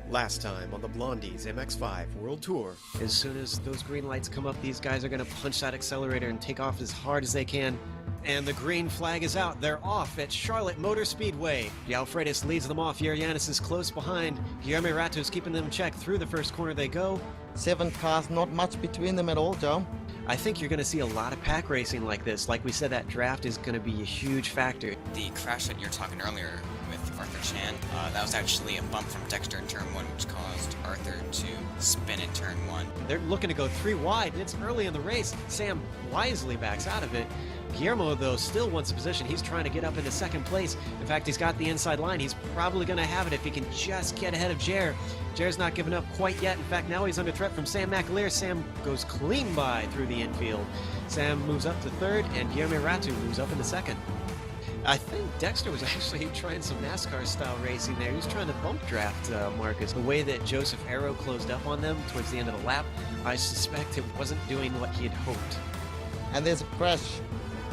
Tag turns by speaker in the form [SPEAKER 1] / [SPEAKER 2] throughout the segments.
[SPEAKER 1] Last time on the Blondies MX5 World Tour. As soon as those green lights come up, these guys are going to punch that accelerator and take off as hard as they can. And the green flag is out. They're off at Charlotte Motor Speedway. Freitas leads them off. Yanis is close behind. Guillermo Rato's keeping them in check. Through the first corner they go.
[SPEAKER 2] 7 cars, not much between them at all, Joe.
[SPEAKER 1] I think you're going to see a lot of pack racing like this. Like we said, that draft is going to be a huge factor.
[SPEAKER 3] The crash that you were talking earlier with Arthur Chan, that was actually a bump from Dexter in turn 1, which caused Arthur to spin in turn 1.
[SPEAKER 1] They're looking to go 3 wide, and it's early in the race. Sam wisely backs out of it. Guillermo, though, still wants a position. He's trying to get up into second place. In fact, he's got the inside line. He's probably going to have it if he can just get ahead of Jer. Jer's not giving up quite yet. In fact, now he's under threat from Sam McAleer. Sam goes clean by through the infield. Sam moves up to third, and Guillermo Ratu moves up into second. I think Dexter was actually trying some NASCAR-style racing there. He was trying to bump draft Marcus. The way that Joseph Arrow closed up on them towards the end of the lap, I suspect it wasn't doing what he had hoped.
[SPEAKER 2] And there's a crash.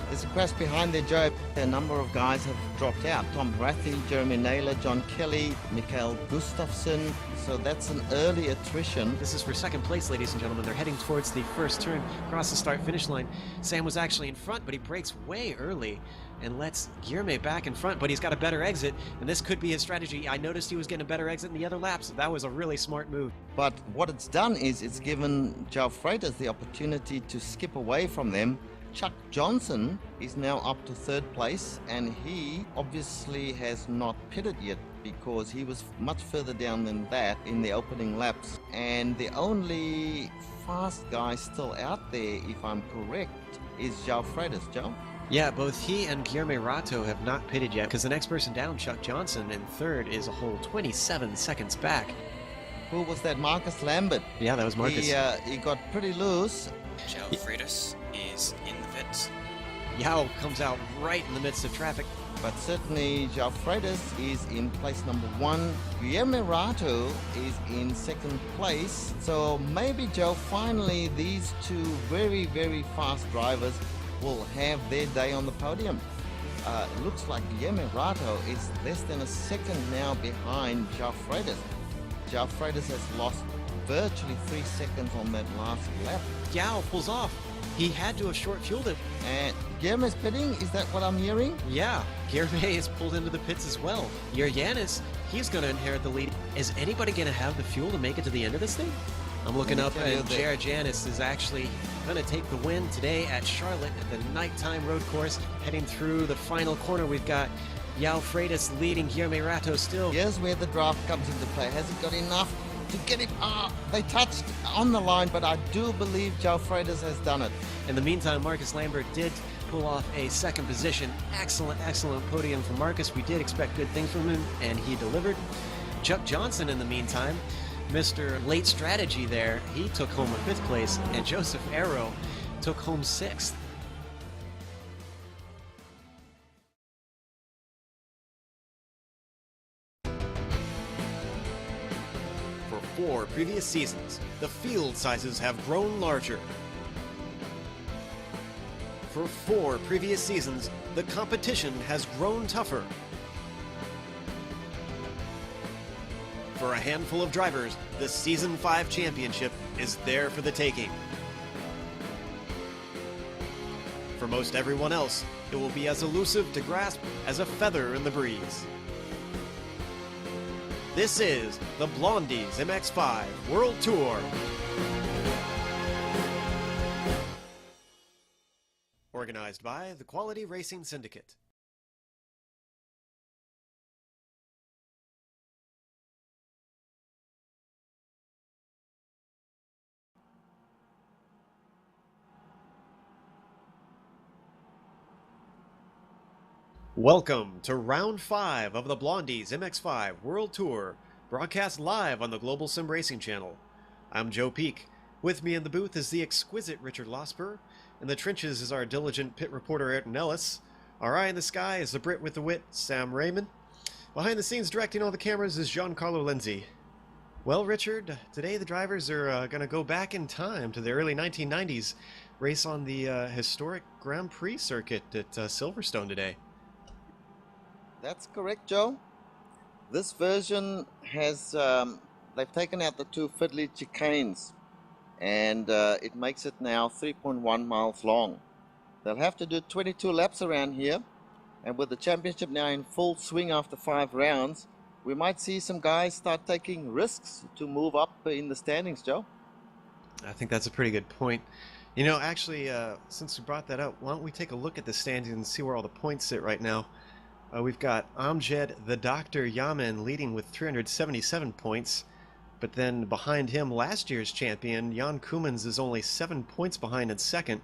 [SPEAKER 2] There's a crash behind there, Joe. A number of guys have dropped out. Tom Brathy, Jeremy Naylor, John Kelly, Mikael Gustafsson. So that's an early attrition.
[SPEAKER 1] This is for second place, ladies and gentlemen. They're heading towards the first turn across the start-finish line. Sam was actually in front, but he breaks way early and lets Guillermo back in front, but he's got a better exit, and this could be his strategy. I noticed he was getting a better exit in the other laps. So that was a really smart move.
[SPEAKER 2] But what it's done is it's given Joe Freitas the opportunity to skip away from them. Chuck Johnson is now up to third place, and he obviously has not pitted yet because he was much further down than that in the opening laps. And the only fast guy still out there, if I'm correct, is Joe Freitas, Joe.
[SPEAKER 1] Yeah, both he and Guillermo Rato have not pitted yet, because the next person down, Chuck Johnson, in third, is a whole 27 seconds back.
[SPEAKER 2] Who was that? Marcus Lambert.
[SPEAKER 1] Yeah, that was Marcus.
[SPEAKER 2] He got pretty loose.
[SPEAKER 3] Joe Freitas is in the pits.
[SPEAKER 1] Yao comes out right in the midst of traffic.
[SPEAKER 2] But certainly Joe Freitas is in place number 1. Guillermo Rato is in second place. So maybe, Joe, finally these two very, very fast drivers will have their day on the podium. Looks like Guillermo Rato is less than a second now behind Joe Freitas. Joe Freitas has lost virtually 3 seconds on that last lap.
[SPEAKER 1] Yao pulls off. He had to have short-fueled it.
[SPEAKER 2] And Guillermo's pitting, is that what I'm hearing?
[SPEAKER 1] Yeah, Guillermo is pulled into the pits as well. Yanis, he's going to inherit the lead. Is anybody going to have the fuel to make it to the end of this thing? I'm looking up, and Jared Janis is actually going to take the win today at Charlotte at the nighttime road course. Heading through the final corner, we've got Yao Freitas leading Guillermo Rato still.
[SPEAKER 2] Here's where the draft comes into play. Has he got enough to get it? They touched on the line, but I do believe Joe Freitas has done it.
[SPEAKER 1] In the meantime, Marcus Lambert did pull off a second position. Excellent podium for Marcus. We did expect good things from him, and he delivered. Chuck Johnson, in the meantime, Mr. Late Strategy there, he took home a 5th place, and Joseph Arrow took home 6th. For 4 previous seasons, the field sizes have grown larger. For 4 previous seasons, the competition has grown tougher. For a handful of drivers, the Season 5 championship is there for the taking. For most everyone else, it will be as elusive to grasp as a feather in the breeze. This is the Blondies MX5 World Tour. Organized by the Quality Racing Syndicate. Welcome to Round 5 of the Blondies MX5 World Tour, broadcast live on the Global Sim Racing Channel. I'm Joe Peak. With me in the booth is the exquisite Richard Losper. In the trenches is our diligent pit reporter Ayrton Ellis. Our eye in the sky is the Brit with the wit, Sam Reiman. Behind the scenes directing all the cameras is Giancarlo Lenzi. Well, Richard, today the drivers are going to go back in time to the early 1990s, race on the historic Grand Prix circuit at Silverstone today.
[SPEAKER 2] That's correct, Joe. This version has they've taken out the two fiddly chicanes, and it makes it now 3.1 miles long. They'll have to do 22 laps around here, and with the championship now in full swing after 5 rounds, we might see some guys start taking risks to move up in the standings, Joe.
[SPEAKER 1] I think that's a pretty good point. You know, actually, since we brought that up, why don't we take a look at the standings and see where all the points sit right now? We've got Amjad the Dr. Yaman leading with 377 points, but then behind him, last year's champion, Jan Koemans, is only 7 points behind in second.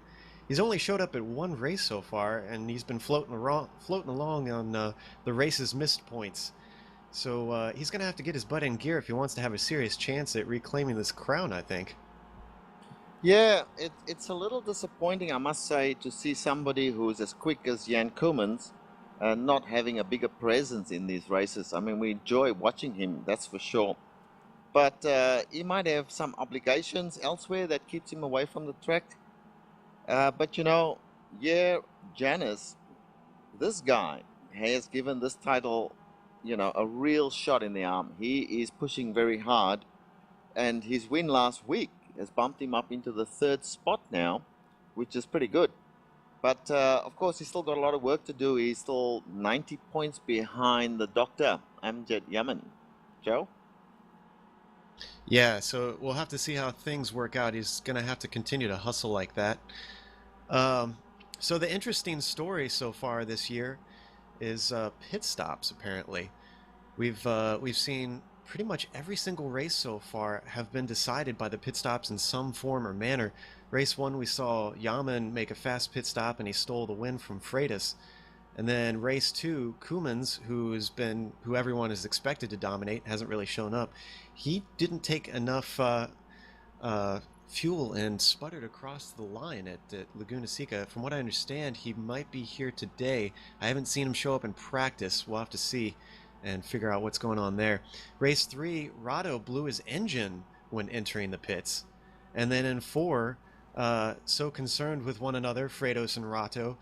[SPEAKER 1] He's only showed up at 1 race so far, and he's been floating along on the race's missed points. So he's going to have to get his butt in gear if he wants to have a serious chance at reclaiming this crown, I think.
[SPEAKER 2] Yeah, it's a little disappointing, I must say, to see somebody who's as quick as Jan Koemans not having a bigger presence in these races. I mean, we enjoy watching him, that's for sure. But he might have some obligations elsewhere that keeps him away from the track. But you know, yeah, Janice, this guy has given this title, you know, a real shot in the arm. He is pushing very hard, and his win last week has bumped him up into the 3rd spot now, which is pretty good. But of course, he's still got a lot of work to do. He's still 90 points behind the Doctor, Amjad Yaman. Joe?
[SPEAKER 1] Yeah, so we'll have to see how things work out. He's going to have to continue to hustle like that. So the interesting story so far this year is pit stops, apparently. We've seen pretty much every single race so far have been decided by the pit stops in some form or manner. Race 1, we saw Yaman make a fast pit stop and he stole the win from Freitas. And then race 2, Koemans, who everyone is expected to dominate, hasn't really shown up. He didn't take enough fuel and sputtered across the line at Laguna Seca. From what I understand, he might be here today. I haven't seen him show up in practice. We'll have to see and figure out what's going on there. Race 3, Rado blew his engine when entering the pits. And then in 4, so concerned with one another, Freitas and Rato,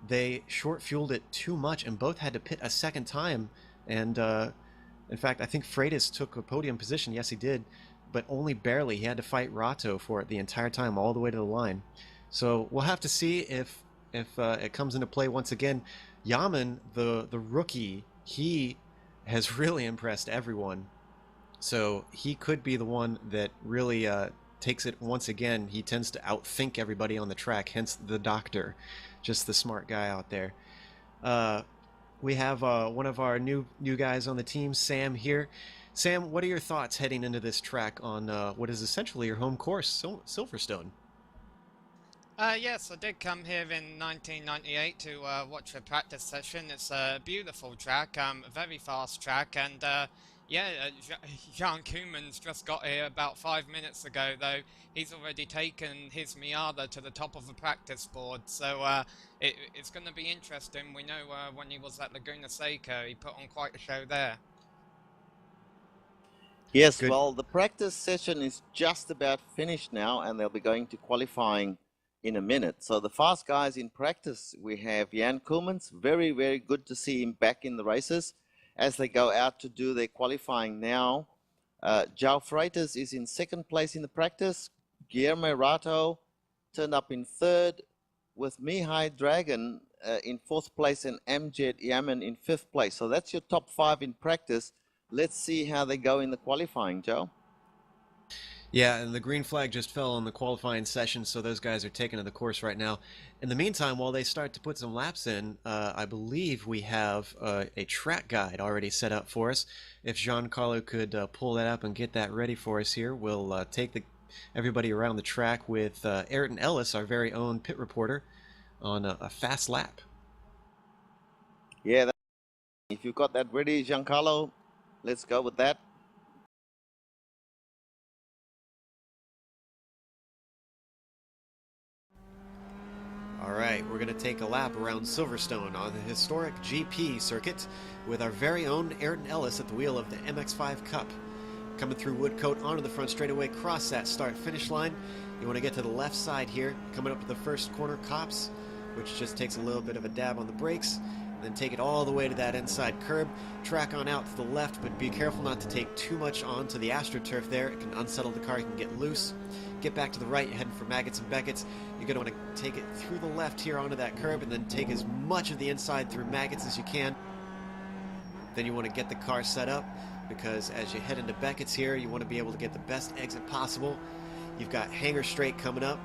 [SPEAKER 1] they short-fueled it too much and both had to pit a second time. And in fact, I think Freitas took a podium position. Yes, he did, but only barely. He had to fight Rato for it the entire time, all the way to the line. So we'll have to see if it comes into play once again. Yaman, the rookie, he has really impressed everyone. So he could be the one that really takes it once again. He tends to outthink everybody on the track, hence the Doctor, just the smart guy out there. We have one of our new guys on the team, Sam, here. Sam, what are your thoughts heading into this track on what is essentially your home course, Silverstone?
[SPEAKER 4] Yes, I did come here in 1998 to watch a practice session. It's a beautiful track, a very fast track, and Jan Koemans just got here about 5 minutes ago, though. He's already taken his Miata to the top of the practice board, so it's going to be interesting. We know when he was at Laguna Seca, he put on quite a show there.
[SPEAKER 2] Yes, good. Well, the practice session is just about finished now, and they'll be going to qualifying in a minute. So the fast guys in practice, we have Jan Koemans. Very, very good to see him back in the races as they go out to do their qualifying now. João Freitas is in 2nd place in the practice. Guilherme Rato turned up in 3rd, with Mihai Dragon in 4th place and Amjad Yaman in 5th place. So that's your top 5 in practice. Let's see how they go in the qualifying, Joe.
[SPEAKER 1] Yeah, and the green flag just fell on the qualifying session, so those guys are taking to the course right now. In the meantime, while they start to put some laps in, I believe we have a track guide already set up for us. If Giancarlo could pull that up and get that ready for us here, we'll take everybody around the track with Ayrton Ellis, our very own pit reporter, on a fast lap.
[SPEAKER 2] Yeah, if you've got that ready, Giancarlo, let's go with that.
[SPEAKER 1] All right, we're going to take a lap around Silverstone on the historic GP circuit with our very own Ayrton Ellis at the wheel of the MX-5 Cup. Coming through Woodcote onto the front straightaway, cross that start-finish line. You want to get to the left side here, coming up to the first corner, Cops, which just takes a little bit of a dab on the brakes. then take it all the way to that inside curb, track on out to the left, but be careful not to take too much onto the AstroTurf there. It can unsettle the car, you can get loose. Get back to the right, you're heading for Maggots and Beckett's. You're going to want to take it through the left here onto that curb, and then take as much of the inside through Maggots as you can. Then you want to get the car set up, because as you head into Beckett's here, you want to be able to get the best exit possible. You've got Hangar Straight coming up.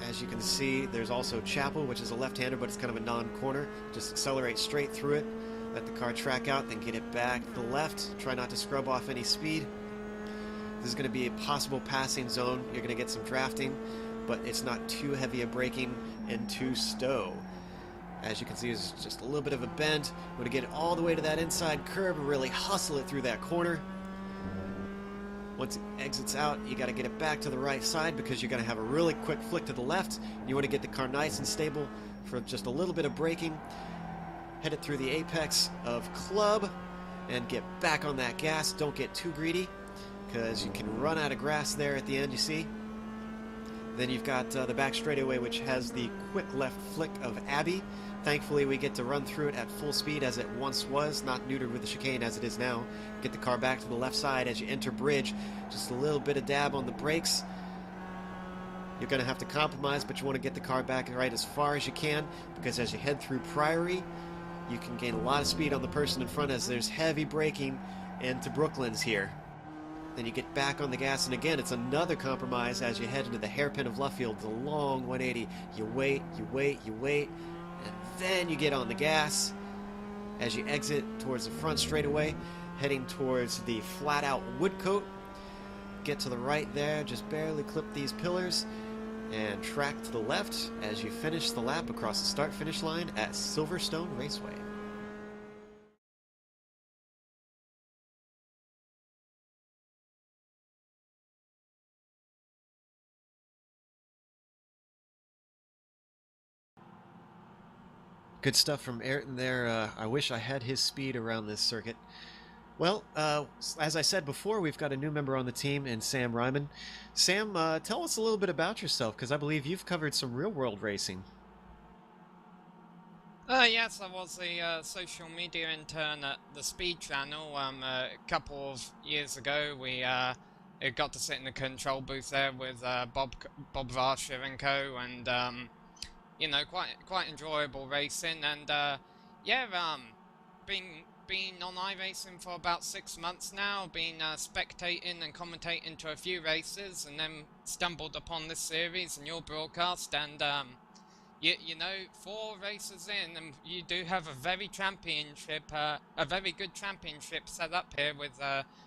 [SPEAKER 1] As you can see, there's also Chapel, which is a left-hander, but it's kind of a non-corner. Just accelerate straight through it, let the car track out, then get it back to the left. Try not to scrub off any speed. This is going to be a possible passing zone. You're going to get some drafting, but it's not too heavy a braking and too stow. As you can see, there's just a little bit of a bend. We're going to get it all the way to that inside curb and really hustle it through that corner. Once it exits out, you got to get it back to the right side, because you're going to have a really quick flick to the left. You want to get the car nice and stable for just a little bit of braking. Head it through the apex of Club and get back on that gas. Don't get too greedy, because you can run out of grass there at the end, you see. Then you've got the back straightaway, which has the quick left flick of Abbey. Thankfully, we get to run through it at full speed as it once was, not neutered with the chicane as it is now. Get the car back to the left side as you enter bridge. Just a little bit of dab on the brakes. You're going to have to compromise, but you want to get the car back right as far as you can, because as you head through Priory, you can gain a lot of speed on the person in front as there's heavy braking into Brooklands here. Then you get back on the gas, and again, it's another compromise as you head into the hairpin of Luffield, the long 180. You wait, you wait, you wait, and then you get on the gas as you exit towards the front straightaway, heading towards the flat-out Woodcote. Get to the right there, just barely clip these pillars, and track to the left as you finish the lap across the start-finish line at Silverstone Raceway. Good stuff from Ayrton there. I wish I had his speed around this circuit. Well, as I said before, we've got a new member on the team in Sam Reiman. Sam, tell us a little bit about yourself, because I believe you've covered some real-world racing.
[SPEAKER 4] Yes, I was a social media intern at the Speed Channel. A couple of years ago, we got to sit in the control booth there with Bob Varsher and co, and you know, quite enjoyable racing. And yeah, been on iRacing for about 6 months now. Been spectating and commentating to a few races, and then stumbled upon this series and your broadcast, and you know, 4 races in, and you do have a very good championship set up here with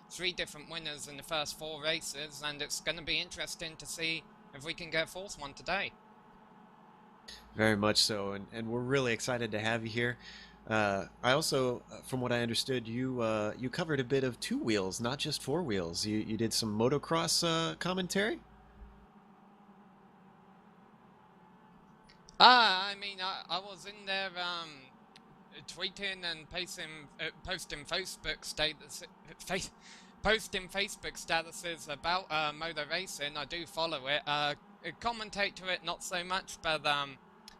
[SPEAKER 4] 3 different winners in the first 4 races, and it's going to be interesting to see if we can get a 4th one today.
[SPEAKER 1] Very much so, and we're really excited to have you here. I also, from what I understood, you covered a bit of 2 wheels, not just 4 wheels. You did some motocross commentary?
[SPEAKER 4] I mean, I was in there tweeting and posting Facebook statuses about motor racing. I do follow it. Commentate to it not so much, but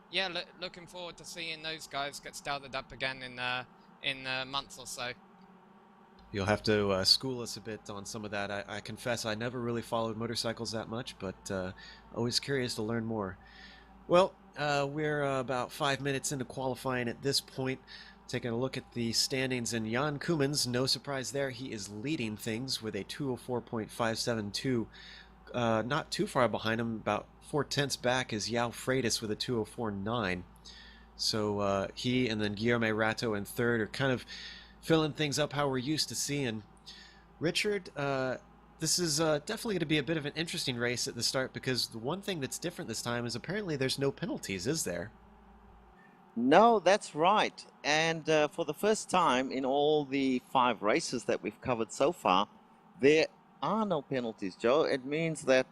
[SPEAKER 4] yeah, looking forward to seeing those guys get started up again in a month or so.
[SPEAKER 1] You'll have to school us a bit on some of that. I confess I never really followed motorcycles that much, but always curious to learn more. Well, we're about 5 minutes into qualifying at this point. Taking a look at the standings, and Jan Koemans, no surprise there, he is leading things with a 204.572. Not too far behind him, about 4/10 back, is Yao Freitas with a 204.9. So he and then Guillermo Rato in third are kind of filling things up how we're used to seeing. Richard, this is definitely going to be a bit of an interesting race at the start, because the one thing that's different this time is apparently there's no penalties, is there?
[SPEAKER 2] No, that's right. And for the first time in all the 5 races that we've covered so far, there are no penalties, Joe. It means that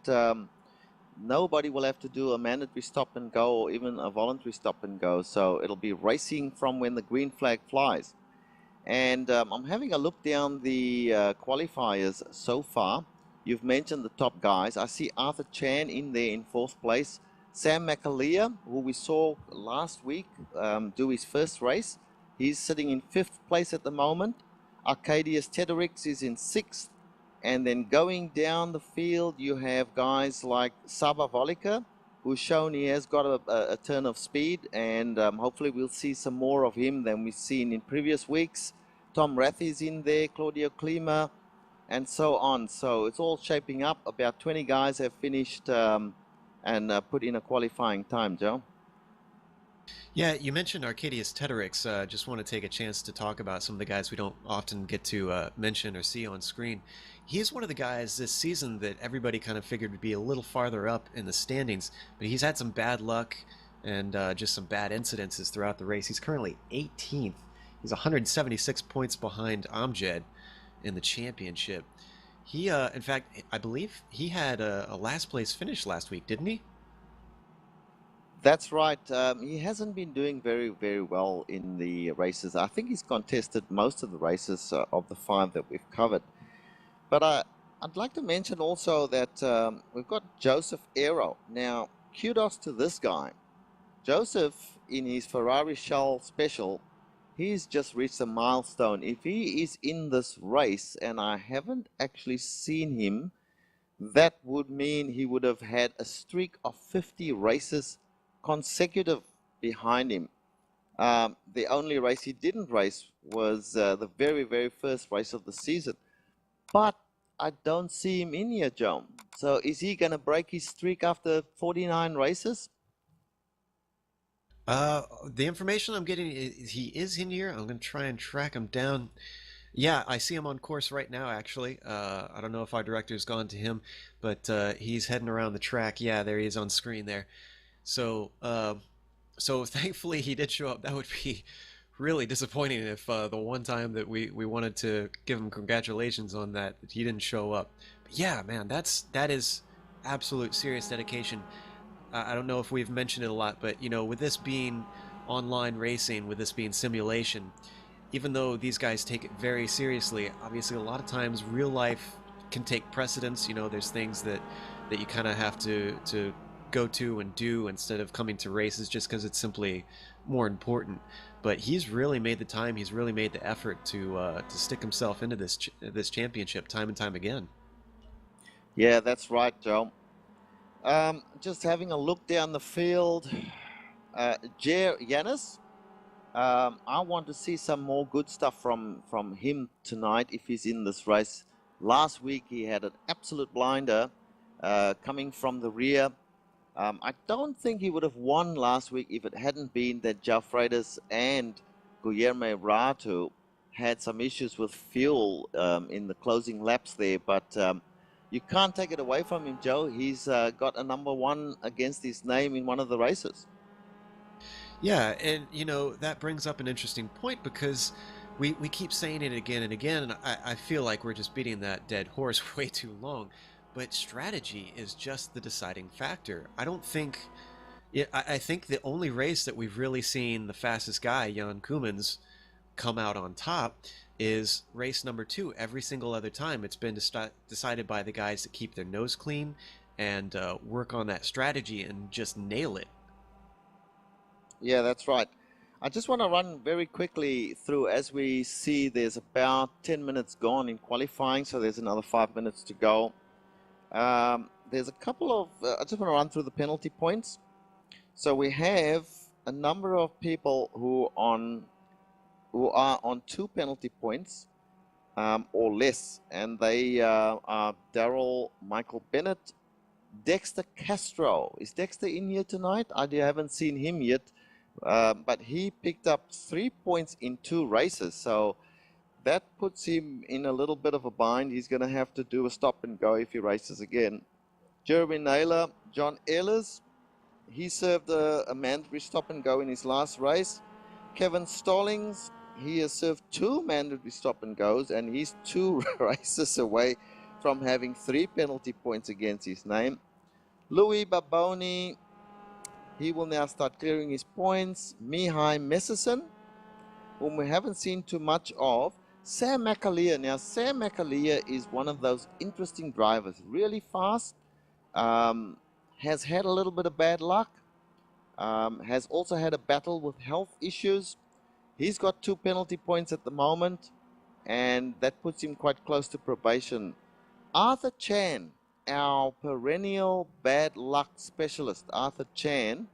[SPEAKER 2] nobody will have to do a mandatory stop and go or even a voluntary stop and go. So it'll be racing from when the green flag flies. And I'm having a look down the qualifiers so far. You've mentioned the top guys. I see Arthur Chan in there in 4th place. Sam McAleer, who we saw last week do his first race, he's sitting in 5th place at the moment. Arcadius Tedorix is in 6th. And then going down the field, you have guys like Saba Volika, who's shown he has got a turn of speed, and hopefully we'll see some more of him than we've seen in previous weeks. Tom Rath is in there, Claudio Klima, and so on. So it's all shaping up. About 20 guys have finished and put in a qualifying time, Joe.
[SPEAKER 1] Yeah, you mentioned Arcadius Tedorix. Just want to take a chance to talk about some of the guys we don't often get to mention or see on screen. He's one of the guys this season that everybody kind of figured would be a little farther up in the standings, but he's had some bad luck and just some bad incidences throughout the race. He's currently 18th. He's 176 points behind Amjad in the championship. He, in fact, I believe he had a last place finish last week, didn't he?
[SPEAKER 2] That's right. He hasn't been doing very, very well in the races. I think he's contested most of the races of the 5 that we've covered. But I'd like to mention also that we've got Joseph Aero. Now, kudos to this guy. Joseph, in his Ferrari Shell Special, he's just reached a milestone. If he is in this race, and I haven't actually seen him, that would mean he would have had a streak of 50 races consecutive behind him. The only race he didn't race was the very, very first race of the season. But I don't see him in here, Joe. So is he going to break his streak after 49 races?
[SPEAKER 1] The information I'm getting is he is in here. I'm going to try and track him down. Yeah, I see him on course right now, actually. I don't know if our director's gone to him, but he's heading around the track. Yeah, there he is on screen there. So, so thankfully he did show up. That would be really disappointing if the one time that we wanted to give him congratulations on that, he didn't show up. But yeah, man, that is absolute serious dedication. I don't know if we've mentioned it a lot, but you know, with this being online racing, with this being simulation, even though these guys take it very seriously, obviously a lot of times real life can take precedence. You know, there's things that you kind of have to go to and do instead of coming to races just because it's simply more important. But he's really made the time, he's really made the effort to stick himself into this championship time and time again.
[SPEAKER 2] Yeah, that's right, Joe. Just having a look down the field, Jer Yanis, I want to see some more good stuff from him tonight if he's in this race. Last week he had an absolute blinder coming from the rear. I don't think he would have won last week if it hadn't been that João Freitas and Guilherme Rato had some issues with fuel in the closing laps there. But you can't take it away from him, Joe. He's got a #1 against his name in one of the races.
[SPEAKER 1] Yeah, and you know, that brings up an interesting point because we keep saying it again and again, and I feel like we're just beating that dead horse way too long. But strategy is just the deciding factor. I don't think... I think the only race that we've really seen the fastest guy, Jan Koemans, come out on top is race #2. Every single other time it's been decided by the guys that keep their nose clean and work on that strategy and just nail it.
[SPEAKER 2] Yeah, that's right. I just want to run very quickly through as we see there's about 10 minutes gone in qualifying, so there's another 5 minutes to go. There's a couple of, I just want to run through the penalty points. So we have a number of people who are on 2 penalty points or less, and they are Daryl Michael Bennett, Dexter Castro. Is Dexter in here tonight? I haven't seen him yet, but he picked up 3 points in 2 races, so that puts him in a little bit of a bind. He's going to have to do a stop and go if he races again. Jeremy Naylor, John Ellis, he served a mandatory stop and go in his last race. Kevin Stallings, he has served 2 mandatory stop and goes, and he's 2 races away from having 3 penalty points against his name. Louis Baboni, he will now start clearing his points. Mihai Messerson, whom we haven't seen too much of. Sam McAleer. Now, Sam McAleer is one of those interesting drivers, really fast, has had a little bit of bad luck, has also had a battle with health issues. He's got 2 penalty points at the moment, and that puts him quite close to probation. Arthur Chan, our perennial bad luck specialist, Arthur Chan,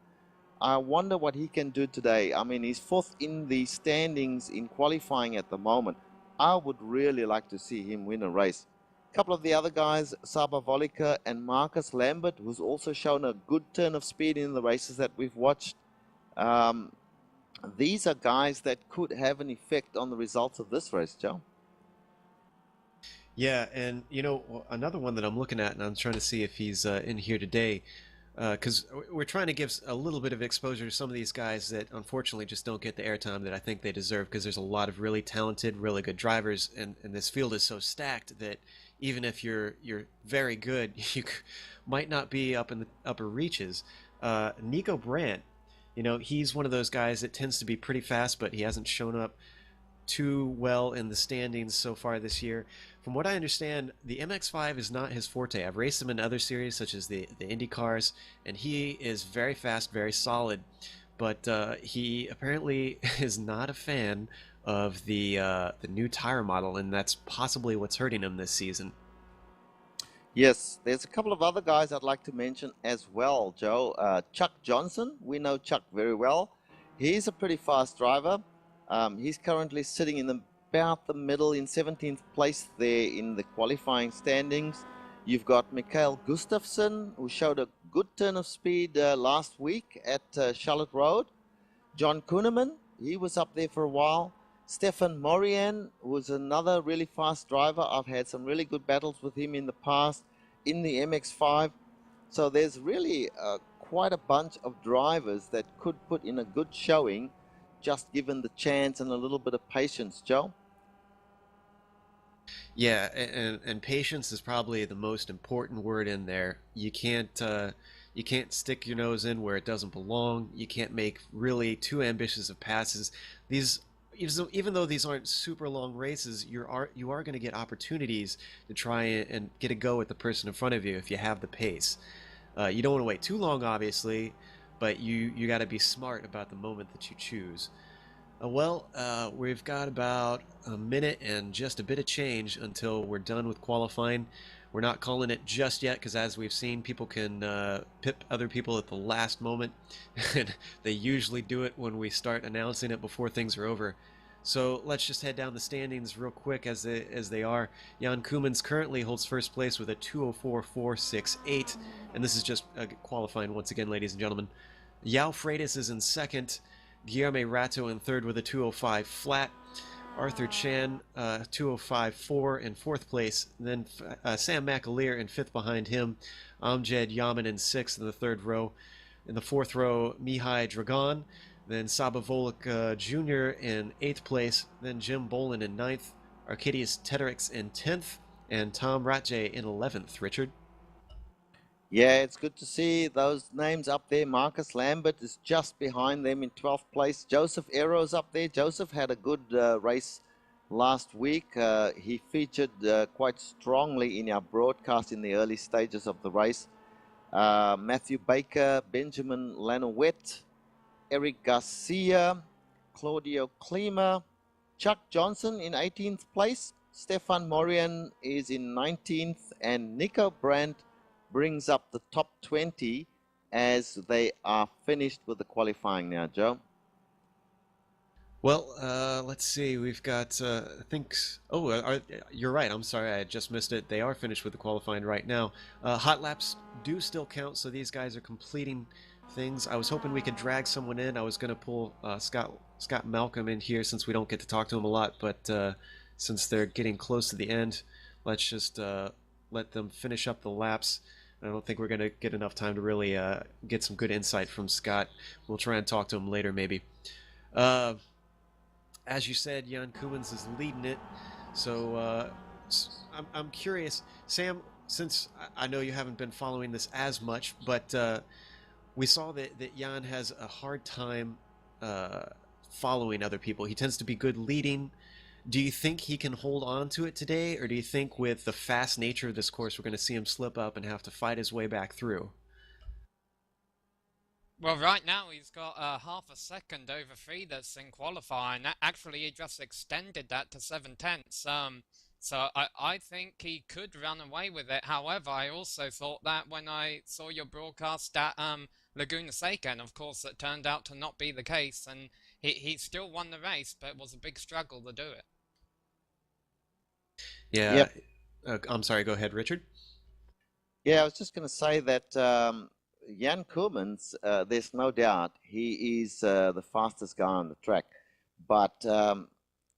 [SPEAKER 2] I wonder what he can do today. I mean, he's 4th in the standings in qualifying at the moment. I would really like to see him win a race. A couple of the other guys, Saba Volika and Marcus Lambert, who's also shown a good turn of speed in the races that we've watched. These are guys that could have an effect on the results of this race, Joe.
[SPEAKER 1] Yeah, and you know, another one that I'm looking at, and I'm trying to see if he's in here today, because we're trying to give a little bit of exposure to some of these guys that unfortunately just don't get the airtime that I think they deserve, because there's a lot of really talented, really good drivers, and this field is so stacked that even if you're very good, you might not be up in the upper reaches. Nico Brandt, you know, he's one of those guys that tends to be pretty fast, but he hasn't shown up too well in the standings so far this year. From what I understand, the MX-5 is not his forte. I've raced him in other series such as the Indy cars, and he is very fast, very solid, but he apparently is not a fan of the new tire model, and that's possibly what's hurting him this season.
[SPEAKER 2] Yes, there's a couple of other guys I'd like to mention as well, Joe. Chuck Johnson, we know Chuck very well. He's a pretty fast driver. He's currently sitting in about the middle, in 17th place there in the qualifying standings. You've got Mikhail Gustafsson, who showed a good turn of speed last week at Charlotte Road. John Kuhneman, he was up there for a while. Stefan Morian was another really fast driver. I've had some really good battles with him in the past in the MX-5. So there's really quite a bunch of drivers that could put in a good showing, just given the chance and a little bit of patience, Joe.
[SPEAKER 1] Yeah, and patience is probably the most important word in there. You can't stick your nose in where it doesn't belong. You can't make really too ambitious of passes. These, even though these aren't super long races, you are going to get opportunities to try and get a go at the person in front of you if you have the pace. You don't want to wait too long, obviously, but you got to be smart about the moment that you choose. We've got about a minute and just a bit of change until we're done with qualifying. We're not calling it just yet because, as we've seen, people can pip other people at the last moment, and they usually do it when we start announcing it before things are over. So let's just head down the standings real quick as they are. Jan Koemans currently holds first place with a 2:04.468, and this is just qualifying once again, ladies and gentlemen. Yao Freitas is in second. Guillermo Rato in third with a 2:05 flat. Arthur Chan, 2:05.4 in fourth place. Then Sam McAleer in fifth behind him. Amjad Yaman in sixth in the third row. In the fourth row, Mihai Dragon. Then Saba Volek Jr. in eighth place. Then Jim Bolin in ninth. Arcadius Tederix in 10th. And Tom Ratje in 11th. Richard?
[SPEAKER 2] Yeah, it's good to see those names up there. Marcus Lambert is just behind them in 12th place. Joseph Arrow's up there. Joseph had a good race last week. He featured quite strongly in our broadcast in the early stages of the race. Matthew Baker, Benjamin Lanowet, Eric Garcia, Claudio Klima, Chuck Johnson in 18th place. Stefan Morian is in 19th, and Nico Brandt brings up the top 20 as they are finished with the qualifying now, Joe.
[SPEAKER 1] Well, let's see. We've got, I think... Oh, you're right. I'm sorry. I just missed it. They are finished with the qualifying right now. Hot laps do still count, so these guys are completing things. I was hoping we could drag someone in. I was going to pull Scott Malcolm in here since we don't get to talk to him a lot, but since they're getting close to the end, let's just let them finish up the laps. I don't think we're going to get enough time to really get some good insight from Scott. We'll try and talk to him later, maybe. As you said, Jan Koemans is leading it. So I'm curious, Sam, since I know you haven't been following this as much, but we saw that Jan has a hard time following other people. He tends to be good leading. Do you think he can hold on to it today, or do you think with the fast nature of this course, we're going to see him slip up and have to fight his way back through?
[SPEAKER 4] Well, right now he's got half a second over Frida's in qualifying. Actually, he just extended that to 7/10. So I think he could run away with it. However, I also thought that when I saw your broadcast at Laguna Seca, and of course it turned out to not be the case, and he still won the race, but it was a big struggle to do it.
[SPEAKER 1] Yeah.
[SPEAKER 2] Yep.
[SPEAKER 1] I'm sorry. Go ahead, Richard.
[SPEAKER 2] Yeah, I was just going to say that Jan Koemans, there's no doubt he is the fastest guy on the track. But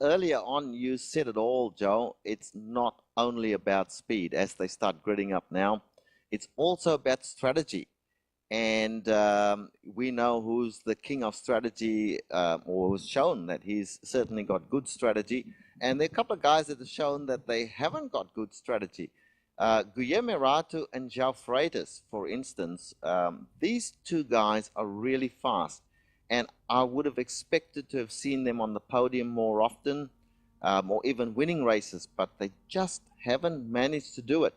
[SPEAKER 2] earlier on, you said it all, Joe. It's not only about speed as they start gridding up now. It's also about strategy. And we know who's the king of strategy, or who's shown that he's certainly got good strategy. And there are a couple of guys that have shown that they haven't got good strategy. Guillermo Rato and João Freitas, for instance, these two guys are really fast. And I would have expected to have seen them on the podium more often, or even winning races, but they just haven't managed to do it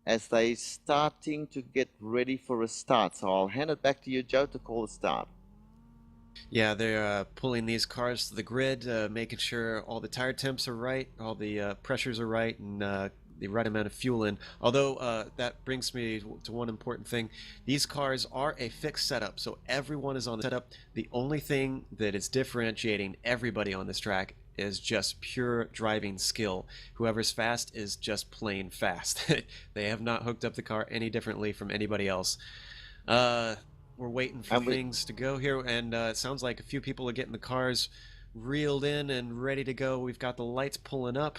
[SPEAKER 2] as they're starting to get ready for a start. So I'll hand it back to you, Joe, to call the start.
[SPEAKER 1] Yeah, they're pulling these cars to the grid, making sure all the tire temps are right, all the pressures are right, and the right amount of fuel in. Although that brings me to one important thing. These cars are a fixed setup, so everyone is on the setup. The only thing that is differentiating everybody on this track is just pure driving skill. Whoever's fast is just plain fast. They have not hooked up the car any differently from anybody else. We're waiting for things to go here, and it sounds like a few people are getting the cars reeled in and ready to go. We've got the lights pulling up.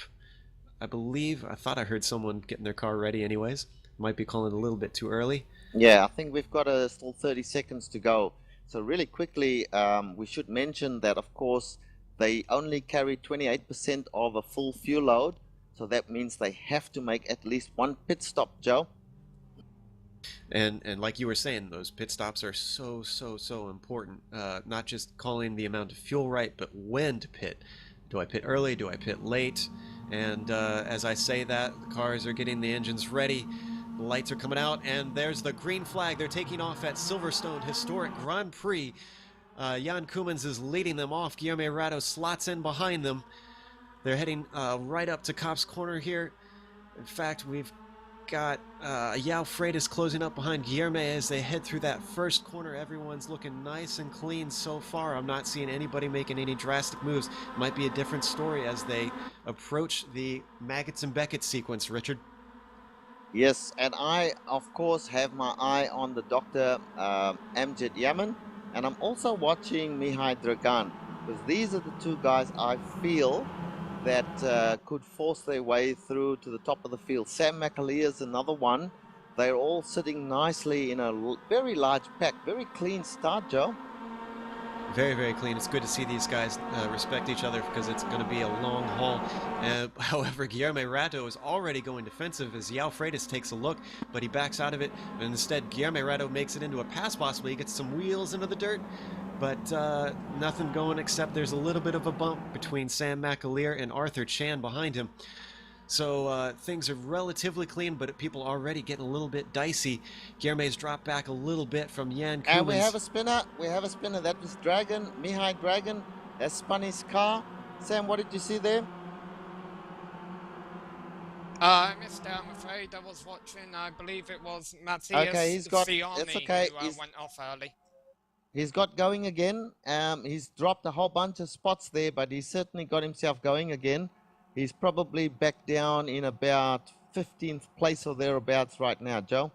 [SPEAKER 1] I thought I heard someone getting their car ready anyways. Might be calling it a little bit too early.
[SPEAKER 2] Yeah, I think we've got still 30 seconds to go. So really quickly, we should mention that, of course, they only carry 28% of a full fuel load. So that means they have to make at least one pit stop, Joe.
[SPEAKER 1] And like you were saying, those pit stops are so important. Not just calling the amount of fuel right, but when to pit. Do I pit early? Do I pit late? And as I say that, the cars are getting the engines ready. The lights are coming out, and there's the green flag. They're taking off at Silverstone Historic Grand Prix. Jan Koemans is leading them off. Guillermo Rato slots in behind them. They're heading right up to Copse Corner here. In fact, we've got João Freitas closing up behind Guillermo as they head through that first corner. Everyone's looking nice and clean so far. I'm not seeing anybody making any drastic moves. Might be a different story as they approach the Maggots and Beckett sequence, Richard.
[SPEAKER 2] Yes, and I, of course, have my eye on the Dr. Amjad Yaman, and I'm also watching Mihai Dragan, because these are the two guys I feel that could force their way through to the top of the field. Sam McAleer is another one. They're all sitting nicely in a very large pack. Very clean start, Joe.
[SPEAKER 1] Very, very clean. It's good to see these guys respect each other because it's going to be a long haul. However, Guillermo Rato is already going defensive as João Freitas takes a look, but he backs out of it. And instead, Guillermo Rato makes it into a pass possibly. He gets some wheels into the dirt, but nothing going except there's a little bit of a bump between Sam McAleer and Arthur Chan behind him. So things are relatively clean, but people are already getting a little bit dicey. Guillermo's dropped back a little bit from Jan Koemans.
[SPEAKER 2] And we have a spinner. We have a spinner. That was Dragon. Mihai Dragon has spun his car. Sam, what did you see there?
[SPEAKER 4] I missed it, I'm afraid. I was watching, I believe it was Matthias Fioni who went off early.
[SPEAKER 2] He's got going again. He's dropped a whole bunch of spots there, but he's certainly got himself going again. He's probably back down in about 15th place or thereabouts right now, Joe.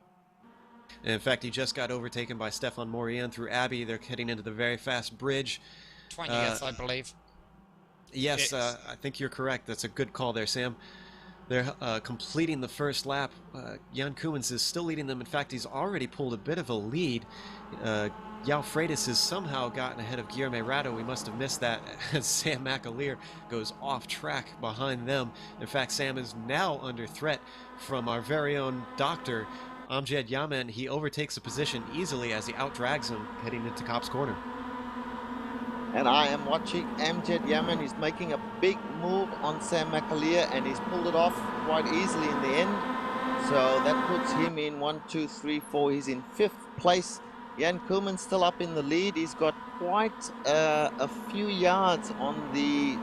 [SPEAKER 1] In fact, he just got overtaken by Stefan Morian through Abbey. They're heading into the very fast bridge.
[SPEAKER 4] 20th, I believe.
[SPEAKER 1] Yes, I think you're correct. That's a good call there, Sam. They're completing the first lap. Jan Koemans is still leading them. In fact, he's already pulled a bit of a lead. João Freitas has somehow gotten ahead of Guillermo Rato. We must have missed that as Sam McAleer goes off track behind them. In fact, Sam is now under threat from our very own Dr. Amjad Yaman. He overtakes the position easily as he outdrags him heading into Copse Corner.
[SPEAKER 2] And I am watching Amjad Yaman. He's making a big move on Sam McAleer, and he's pulled it off quite easily in the end. So that puts him in 1, 2, 3, 4. He's in 5th place. Jan Koeman's still up in the lead. He's got quite a few yards on the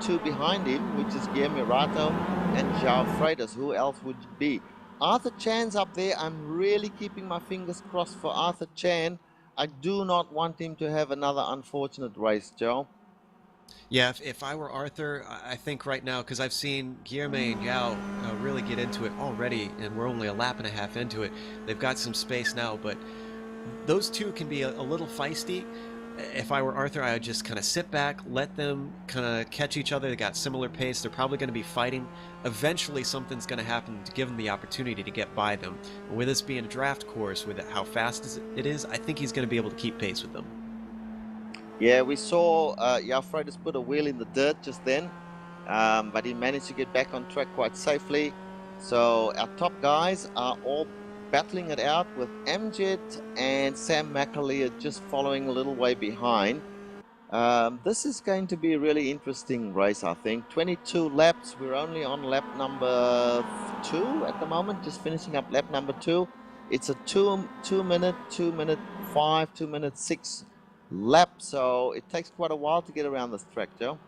[SPEAKER 2] two behind him, which is Guillermo Rato and João Freitas. Who else would it be? Arthur Chan's up there. I'm really keeping my fingers crossed for Arthur Chan. I do not want him to have another unfortunate race, Joe.
[SPEAKER 1] Yeah, if I were Arthur, I think right now, because I've seen Guillermo and Yao really get into it already, and we're only a lap and a half into it. They've got some space now, but those two can be a little feisty. If I were Arthur, I would just kind of sit back, let them kind of catch each other. They got similar pace. They're probably going to be fighting. Eventually, something's going to happen to give them the opportunity to get by them. And with this being a draft course, with how fast it is, I think he's going to be able to keep pace with them.
[SPEAKER 2] Yeah, we saw João Freitas put a wheel in the dirt just then, but he managed to get back on track quite safely. So our top guys are all battling it out, with Amjad and Sam McAleer just following a little way behind. This is going to be a really interesting race, I think. 22 laps. We're only on lap number 2 at the moment, just finishing up lap number 2. It's a 2 minute 5, 2 minute 6 lap, so it takes quite a while to get around this track, Joe.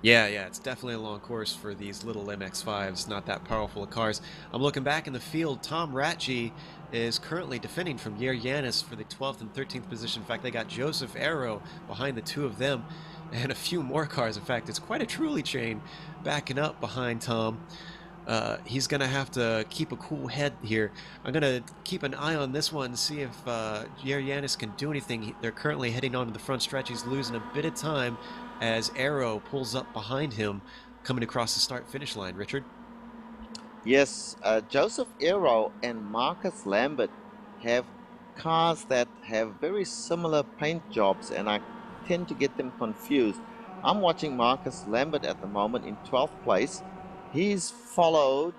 [SPEAKER 1] Yeah, it's definitely a long course for these little MX-5s, not that powerful of cars. I'm looking back in the field. Tom Ratji is currently defending from Yer Yanis for the 12th and 13th position. In fact, they got Joseph Arrow behind the two of them and a few more cars. In fact, it's quite a trolley chain backing up behind Tom. He's going to have to keep a cool head here. I'm going to keep an eye on this one, see if Yer Yanis can do anything. They're currently heading onto the front stretch. He's losing a bit of time as Arrow pulls up behind him, coming across the start-finish line. Richard?
[SPEAKER 2] Yes, Joseph Arrow and Marcus Lambert have cars that have very similar paint jobs, and I tend to get them confused. I'm watching Marcus Lambert at the moment in 12th place. He's followed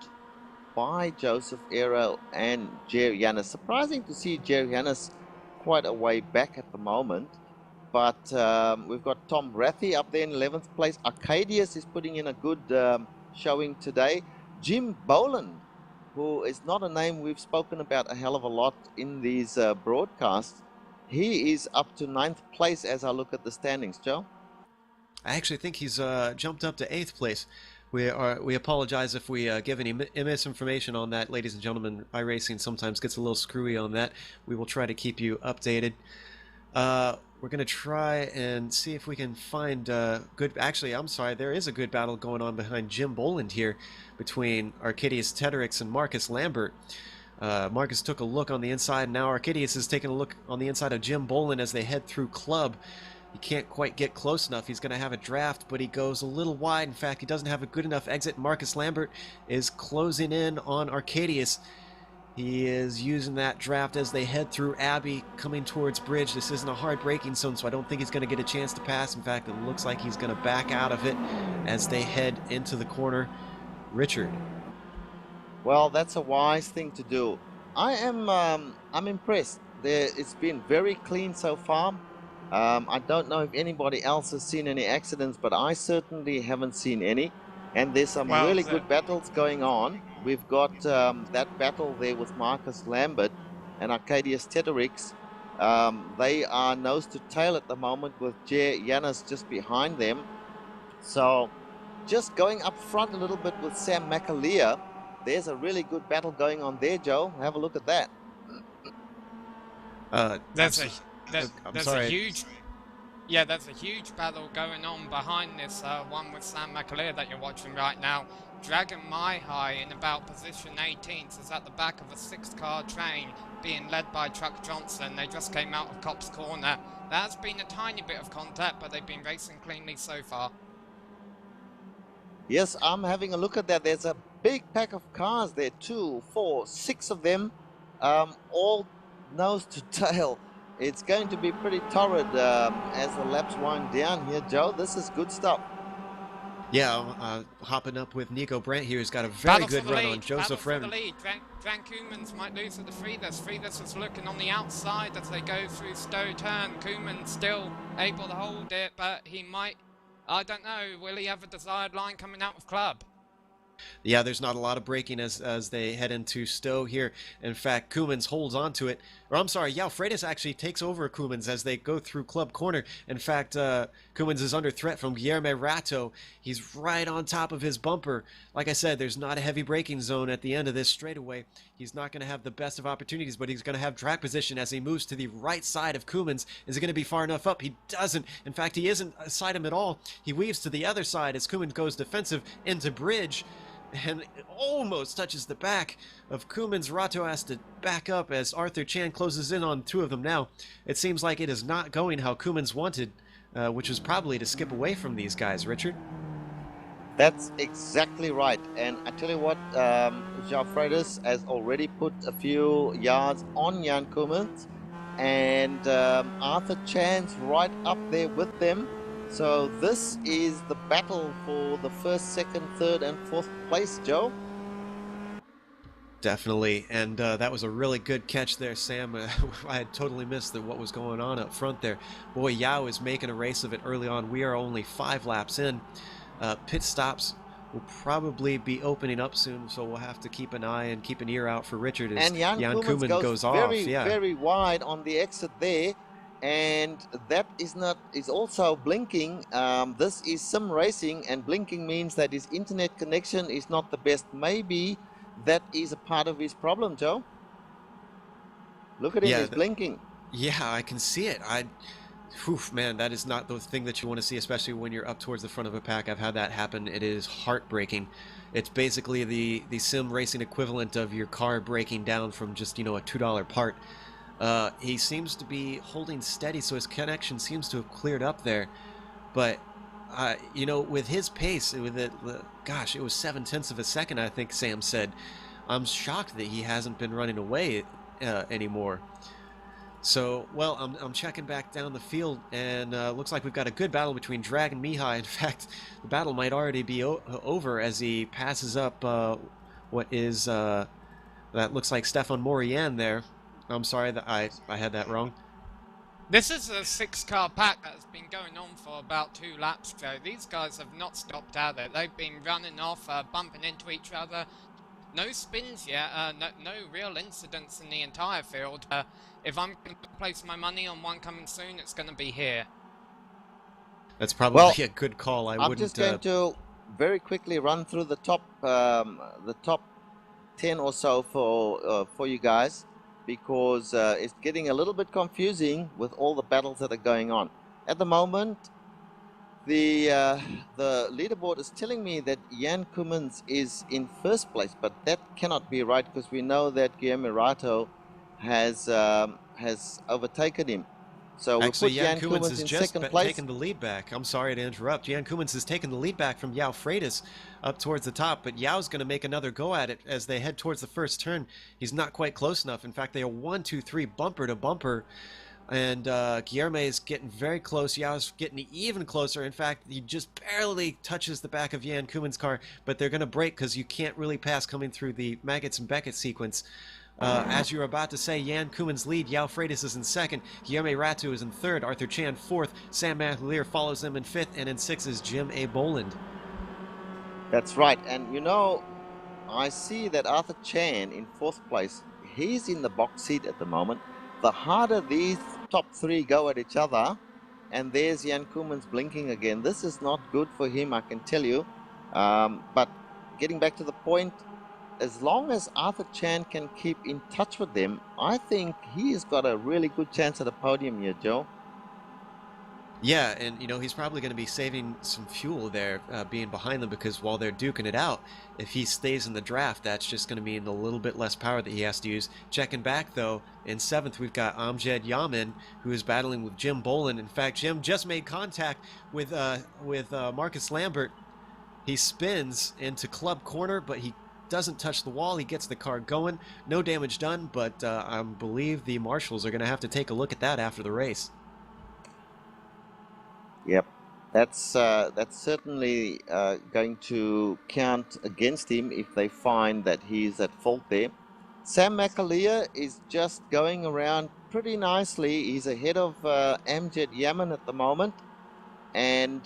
[SPEAKER 2] by Joseph Arrow and Jerry Yanis. Surprising to see Jerry Yanis quite a way back at the moment. But we've got Tom Rathy up there in 11th place. Arcadius is putting in a good showing today. Jim Boland, who is not a name we've spoken about a hell of a lot in these broadcasts, he is up to 9th place as I look at the standings, Joe.
[SPEAKER 1] I actually think he's jumped up to 8th place. We apologize if we give any misinformation on that, ladies and gentlemen. iRacing sometimes gets a little screwy on that. We will try to keep you updated. We're going to try and see if we can find good... Actually, I'm sorry, there is a good battle going on behind Jim Boland here between Arcadius Tedderix and Marcus Lambert. Marcus took a look on the inside, and now Arcadius is taking a look on the inside of Jim Boland as they head through Club. He can't quite get close enough. He's going to have a draft, but he goes a little wide. In fact, he doesn't have a good enough exit. Marcus Lambert is closing in on Arcadius. He is using that draft as they head through Abbey, coming towards Bridge. This isn't a hard braking zone, so I don't think he's going to get a chance to pass. In fact, it looks like he's going to back out of it as they head into the corner. Richard.
[SPEAKER 2] Well, that's a wise thing to do. I'm impressed. It's been very clean so far. I don't know if anybody else has seen any accidents, but I certainly haven't seen any. And there's some really good battles going on. We've got that battle there with Marcus Lambert and Arcadius Tedderix. They are nose to tail at the moment with Jer Yanis just behind them. So just going up front a little bit with Sam McAleer. There's a really good battle going on there, Joe. Have a look at that.
[SPEAKER 4] That's a huge battle going on behind this one with Sam McAleer that you're watching right now. Dragon My High in about position 18th is at the back of a 6-car train being led by Truck Johnson. They just came out of Copse Corner. There has been a tiny bit of contact, but they've been racing cleanly so far.
[SPEAKER 2] Yes, I'm having a look at that. There's a big pack of cars there, 2, 4, 6 of them, all nose to tail. It's going to be pretty torrid as the laps wind down here, Joe. This is good stuff.
[SPEAKER 1] Yeah, hopping up with Nico Brandt here, who's got a very good run on Joseph Freeman.
[SPEAKER 4] Van Koemans might lose at the Frieders. Frieders is looking on the outside as they go through Stowe Turn. Koeman still able to hold it, but he might, I don't know, will he have a desired line coming out of Club?
[SPEAKER 1] Yeah, there's not a lot of braking as they head into Stowe here. In fact, Koemans holds on to it. Or I'm sorry, Yao Freitas actually takes over Kumans as they go through Club Corner. In fact, Kumans is under threat from Guillermo Rato. He's right on top of his bumper. Like I said, there's not a heavy braking zone at the end of this straightaway. He's not going to have the best of opportunities, but he's going to have track position as he moves to the right side of Kumans. Is it going to be far enough up? He doesn't. In fact, he isn't beside him at all. He weaves to the other side as Kumans goes defensive into bridge. And it almost touches the back of Kumans. Rato has to back up as Arthur Chan closes in on two of them now. It seems like it is not going how Kumans wanted, which was probably to skip away from these guys, Richard.
[SPEAKER 2] That's exactly right. And I tell you what, Joao Freitas has already put a few yards on Jan Kumans, and Arthur Chan's right up there with them. So this is the battle for the first, second, third, and fourth place, Joe.
[SPEAKER 1] Definitely, and that was a really good catch there, Sam. I had totally missed what was going on up front there. Boy, Yao is making a race of it early on. We are only 5 laps in. Pit stops will probably be opening up soon, so we'll have to keep an eye and keep an ear out for Richard as
[SPEAKER 2] And Jan
[SPEAKER 1] Koeman goes off.
[SPEAKER 2] Very wide on the exit there. And that is also blinking. This is sim racing, and blinking means that his internet connection is not the best. Maybe that is a part of his problem, Joe. Look at him, he's blinking.
[SPEAKER 1] Yeah, I can see it. Man, that is not the thing that you want to see, especially when you're up towards the front of a pack. I've had that happen. It is heartbreaking. It's basically the sim racing equivalent of your car breaking down from just, a $2 part. He seems to be holding steady, so his connection seems to have cleared up there. But, with his pace, it was 0.7 of a second, I think Sam said. I'm shocked that he hasn't been running away anymore. So, well, I'm checking back down the field, and looks like we've got a good battle between Drag and Mihai. In fact, the battle might already be over as he passes up that looks like Stefan Morian there. I'm sorry that I had that wrong.
[SPEAKER 4] This is a 6-car pack that's been going on for about 2 laps, Joe. These guys have not stopped out there. They've been running off, bumping into each other. No spins yet, no real incidents in the entire field. If I'm going to place my money on one coming soon, it's going to be here.
[SPEAKER 1] That's probably a good call.
[SPEAKER 2] I'm just going to very quickly run through the top 10 or so for you guys, because it's getting a little bit confusing with all the battles that are going on. At the moment, the leaderboard is telling me that Jan Kumans is in first place, but that cannot be right because we know that Guillermo Rato has overtaken him. So
[SPEAKER 1] actually,
[SPEAKER 2] we put Jan Kumans
[SPEAKER 1] has
[SPEAKER 2] in
[SPEAKER 1] just
[SPEAKER 2] second place.
[SPEAKER 1] taken the lead back. I'm sorry to interrupt. Jan Kumans has taken the lead back from Yao Freitas up towards the top, but Yao's going to make another go at it as they head towards the first turn. He's not quite close enough. In fact, they are 1, 2, 3 bumper to bumper, and Guillermo is getting very close. Yao's getting even closer. In fact, he just barely touches the back of Jan Kumans' car, but they're going to brake because you can't really pass coming through the Maggots and Beckett sequence. As you were about to say, Jan Kumans lead. Yao Freitas is in second. Guillermo Rato is in third. Arthur Chan fourth. Sam McAleer follows them in fifth. And in sixth is Jim A. Boland.
[SPEAKER 2] That's right. And I see that Arthur Chan in fourth place. He's in the box seat at the moment. The harder these top 3 go at each other, and there's Jan Kumans blinking again. This is not good for him, I can tell you. But getting back to the point, as long as Arthur Chan can keep in touch with them, I think he's got a really good chance at a podium here, Joe.
[SPEAKER 1] Yeah, and he's probably going to be saving some fuel there, being behind them, because while they're duking it out, if he stays in the draft, that's just going to mean a little bit less power that he has to use. Checking back, though, in 7th, we've got Amjad Yamin, who is battling with Jim Boland. In fact, Jim just made contact with Marcus Lambert. He spins into Club Corner, but he doesn't touch the wall. He gets the car going. No damage done, but I believe the marshals are going to have to take a look at that after the race.
[SPEAKER 2] Yep, that's certainly going to count against him if they find that he's at fault there. Sam McAleer is just going around pretty nicely. He's ahead of Amjad Yaman at the moment, and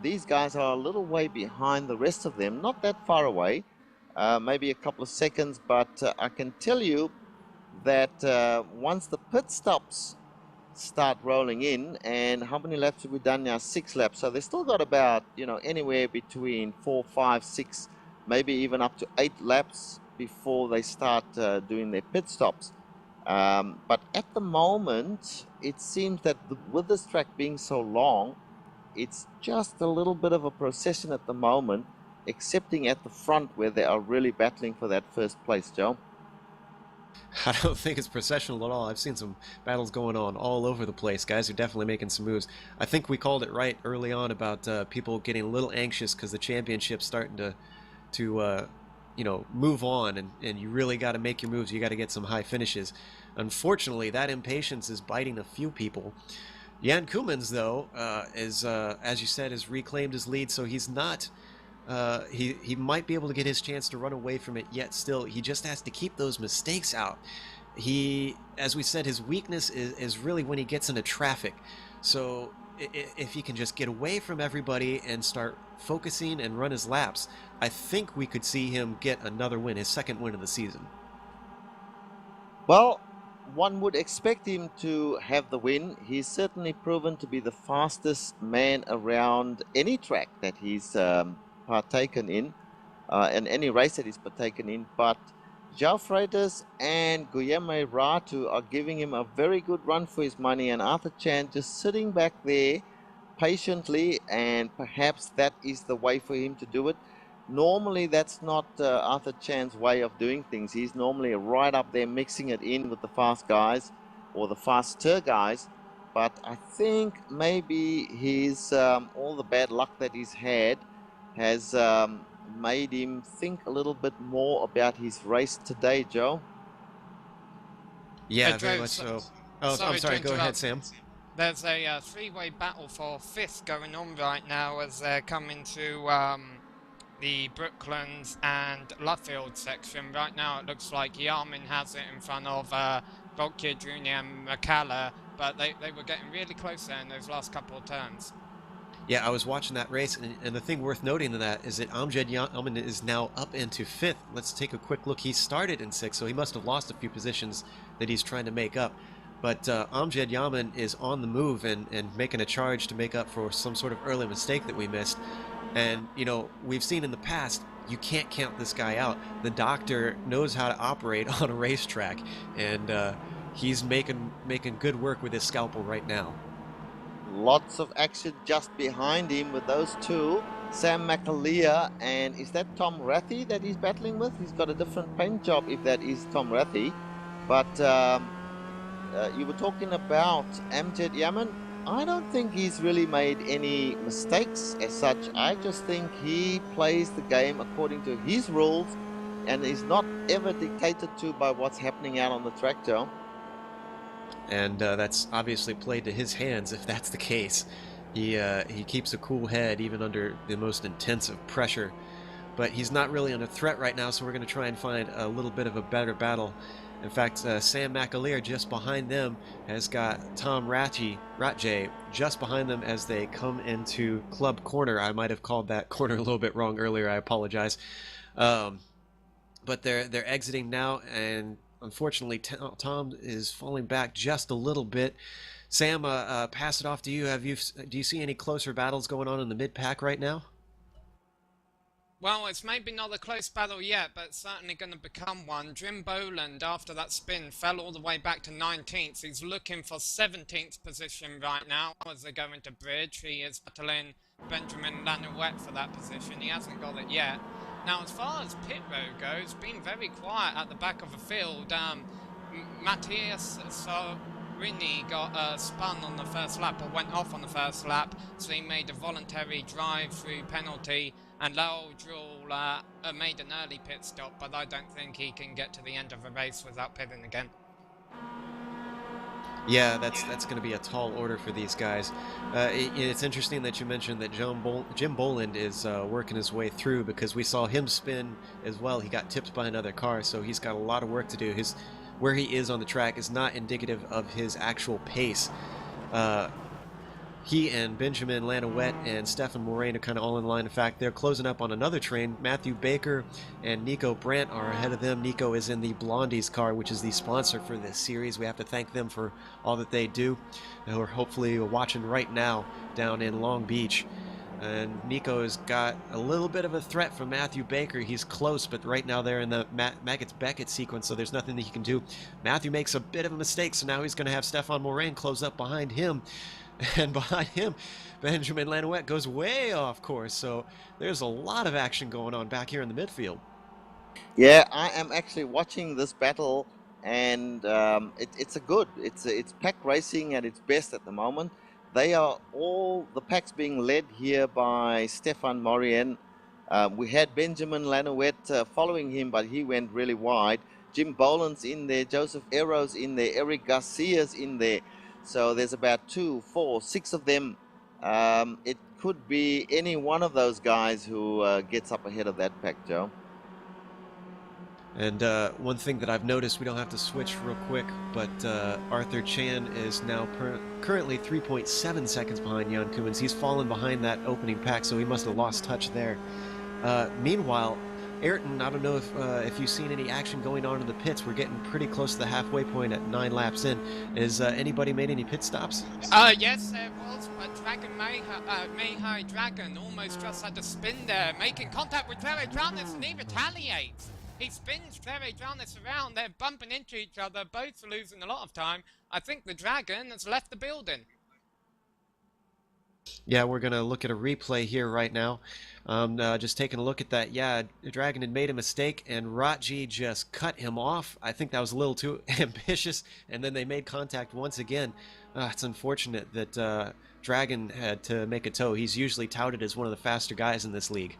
[SPEAKER 2] these guys are a little way behind the rest of them, not that far away, maybe a couple of seconds, but I can tell you that once the pit stops start rolling in, and how many laps have we done now? 6 laps. So they still got about, anywhere between 4, 5, 6, maybe even up to 8 laps before they start doing their pit stops. But at the moment, it seems that with this track being so long, it's just a little bit of a procession at the moment, excepting at the front where they are really battling for that first place, Joe.
[SPEAKER 1] I don't think it's processional at all. I've seen some battles going on all over the place. Guys are definitely making some moves. I think we called it right early on about people getting a little anxious because the championship's starting to move on, and you really got to make your moves. You got to get some high finishes. Unfortunately, that impatience is biting a few people. Jan Koemans, though, is as you said, has reclaimed his lead, so he's not. He might be able to get his chance to run away from it, yet still he just has to keep those mistakes out. As we said, his weakness is really when he gets into traffic. So if he can just get away from everybody and start focusing and run his laps, I think we could see him get another win, his second win of the season.
[SPEAKER 2] Well, one would expect him to have the win. He's certainly proven to be the fastest man around any track that he's partaken in any race that he's partaken in, but João Freitas and Guilherme Ratu are giving him a very good run for his money, and Arthur Chan just sitting back there patiently, and perhaps that is the way for him to do it. Normally that's not Arthur Chan's way of doing things. He's normally right up there mixing it in with the fast guys or the faster guys, but I think maybe his all the bad luck that he's had has made him think a little bit more about his race today, Joe.
[SPEAKER 1] Yeah, very much so. Oh, I'm sorry, go ahead, Sam.
[SPEAKER 4] There's a three-way battle for fifth going on right now as they're coming to the Brooklands and Luffield section. Right now it looks like Jarman has it in front of Volkje Jr. and McCalla, but they were getting really close there in those last couple of turns.
[SPEAKER 1] Yeah, I was watching that race, and the thing worth noting in that is that Amjad Jarman is now up into 5th. Let's take a quick look. He started in 6th, so he must have lost a few positions that he's trying to make up. But Amjad Jarman is on the move and making a charge to make up for some sort of early mistake that we missed. And, we've seen in the past, you can't count this guy out. The doctor knows how to operate on a racetrack, and he's making good work with his scalpel right now.
[SPEAKER 2] Lots of action just behind him with those two, Sam McAleer, and is that Tom Rathy that he's battling with? He's got a different paint job if that is Tom Rathy. But you were talking about Amjad Jarman. I don't think he's really made any mistakes as such. I just think he plays the game according to his rules and is not ever dictated to by what's happening out on the track, Joe.
[SPEAKER 1] And that's obviously played to his hands if that's the case. He keeps a cool head even under the most intensive pressure. But he's not really under threat right now, so we're going to try and find a little bit of a better battle. In fact, Sam McAleer just behind them has got Tom Ratje just behind them as they come into Club Corner. I might have called that corner a little bit wrong earlier. I apologize. But they're exiting now, and unfortunately, Tom is falling back just a little bit. Sam, pass it off to you. Do you see any closer battles going on in the mid-pack right now?
[SPEAKER 4] Well, it's maybe not a close battle yet, but it's certainly going to become one. Jim Boland, after that spin, fell all the way back to 19th. He's looking for 17th position right now as they go into bridge. He is battling Benjamin Lanouette for that position. He hasn't got it yet. Now, as far as pit road goes, been very quiet at the back of the field. Matthias Sorini got spun on the first lap, or went off on the first lap, so he made a voluntary drive-through penalty. And Lowell Jewell made an early pit stop, but I don't think he can get to the end of the race without pitting again.
[SPEAKER 1] Yeah, that's going to be a tall order for these guys. It's interesting that you mentioned that Jim Boland is working his way through, because we saw him spin as well. He got tipped by another car, so he's got a lot of work to do. Where he is on the track is not indicative of his actual pace. He and Benjamin Lanouette and Stefan Moraine are kind of all in line. In fact, they're closing up on another train. Matthew Baker and Nico Brandt are ahead of them. Nico is in the Blondies car, which is the sponsor for this series. We have to thank them for all that they do. And we're hopefully watching right now down in Long Beach. And Nico's got a little bit of a threat from Matthew Baker. He's close, but right now they're in the Maggots-Beckett sequence, so there's nothing that he can do. Matthew makes a bit of a mistake, so now he's going to have Stefan Moraine close up behind him. And behind him, Benjamin Lanouette goes way off course. So there's a lot of action going on back here in the midfield.
[SPEAKER 2] Yeah, I am actually watching this battle, and it's pack racing at its best at the moment. They are all the packs being led here by Stefan Moraine. We had Benjamin Lanouette following him, but he went really wide. Jim Boland's in there, Joseph Ero's in there, Eric Garcia's in there. So there's about 2, 4, 6 of them. It could be any one of those guys who gets up ahead of that pack, Joe.
[SPEAKER 1] And one thing that I've noticed, we don't have to switch real quick, but Arthur Chan is now currently 3.7 seconds behind Jan Koemans. He's fallen behind that opening pack, so he must have lost touch there. Meanwhile, Ayrton, I don't know if you've seen any action going on in the pits. We're getting pretty close to the halfway point at 9 laps in. Is anybody made any pit stops?
[SPEAKER 4] Yes, there was, but Dragon Mayhai Dragon almost just had to spin there, making contact with Terry Dranis, and he retaliates. He spins Terry Dranis around, they're bumping into each other, both losing a lot of time. I think the Dragon has left the building.
[SPEAKER 1] Yeah, we're going to look at a replay here right now. Just taking a look at that. Yeah, Dragon had made a mistake, and Ratji just cut him off. I think that was a little too ambitious, and then they made contact once again. It's unfortunate that Dragon had to make a toe. He's usually touted as one of the faster guys in this league.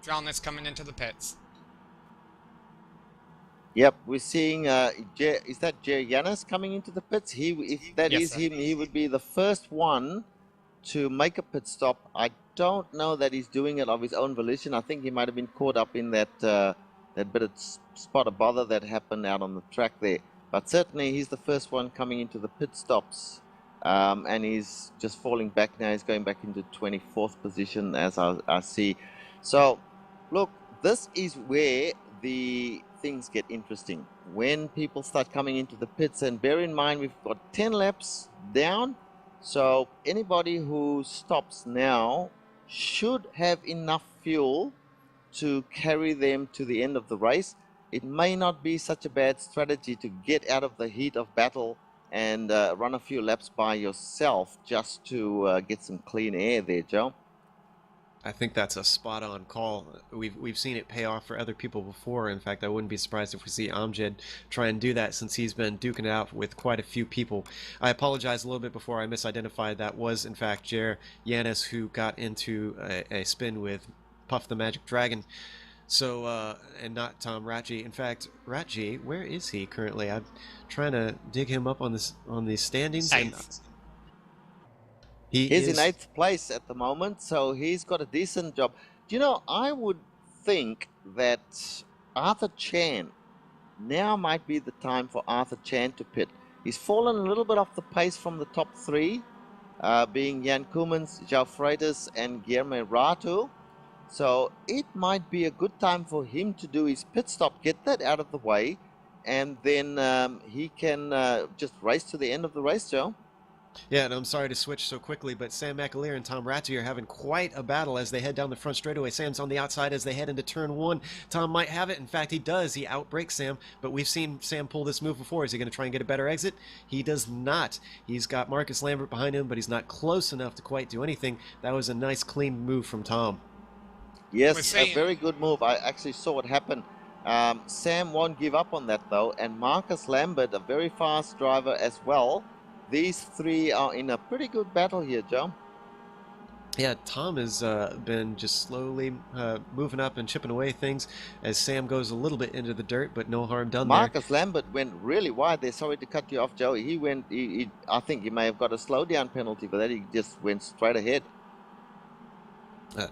[SPEAKER 4] Dranis coming into the pits.
[SPEAKER 2] Yep, we're seeing, is that Jerry Yanis coming into the pits? If that
[SPEAKER 4] Yes,
[SPEAKER 2] is
[SPEAKER 4] sir.
[SPEAKER 2] him, he would be the first one to make a pit stop. I don't know that he's doing it of his own volition. I think he might have been caught up in that bit of spot of bother that happened out on the track there. But certainly he's the first one coming into the pit stops. And he's just falling back now. He's going back into 24th position as I see. So, look, this is where the things get interesting. When people start coming into the pits, and bear in mind we've got 10 laps down. So anybody who stops now should have enough fuel to carry them to the end of the race. It may not be such a bad strategy to get out of the heat of battle and run a few laps by yourself just to get some clean air there, Joe.
[SPEAKER 1] I think that's a spot-on call. We've seen it pay off for other people before. In fact, I wouldn't be surprised if we see Amjad try and do that, since he's been duking it out with quite a few people. I apologize a little bit before I misidentified. That was, in fact, Jer Yanis, who got into a spin with Puff the Magic Dragon. So, and not Tom Ratji. In fact, Ratji, where is he currently? I'm trying to dig him up on the standings. And
[SPEAKER 2] He's in 8th place at the moment, so he's got a decent job. Do you know, I would think that Arthur Chan, now might be the time for Arthur Chan to pit. He's fallen a little bit off the pace from the top 3, being Jan Koemans, João Freitas, and Guilherme Rato. So it might be a good time for him to do his pit stop, get that out of the way, and then he can just race to the end of the race, Joe.
[SPEAKER 1] Yeah, and I'm sorry to switch so quickly, but Sam McAleer and Tom Ratty are having quite a battle as they head down the front straightaway. Sam's on the outside as they head into turn 1. Tom might have it. In fact, he does. He outbreaks Sam, but we've seen Sam pull this move before. Is he going to try and get a better exit? He does not. He's got Marcus Lambert behind him, but he's not close enough to quite do anything. That was a nice, clean move from Tom.
[SPEAKER 2] Yes, a very good move. I actually saw it happen. Sam won't give up on that, though, and Marcus Lambert, a very fast driver as well. These three are in a pretty good battle here, Joe.
[SPEAKER 1] Yeah, Tom has been just slowly moving up and chipping away things as Sam goes a little bit into the dirt, but no harm done
[SPEAKER 2] Marcus Lambert went really wide there. Sorry to cut you off, Joe. He went, I think he may have got a slowdown penalty for that. He just went straight ahead.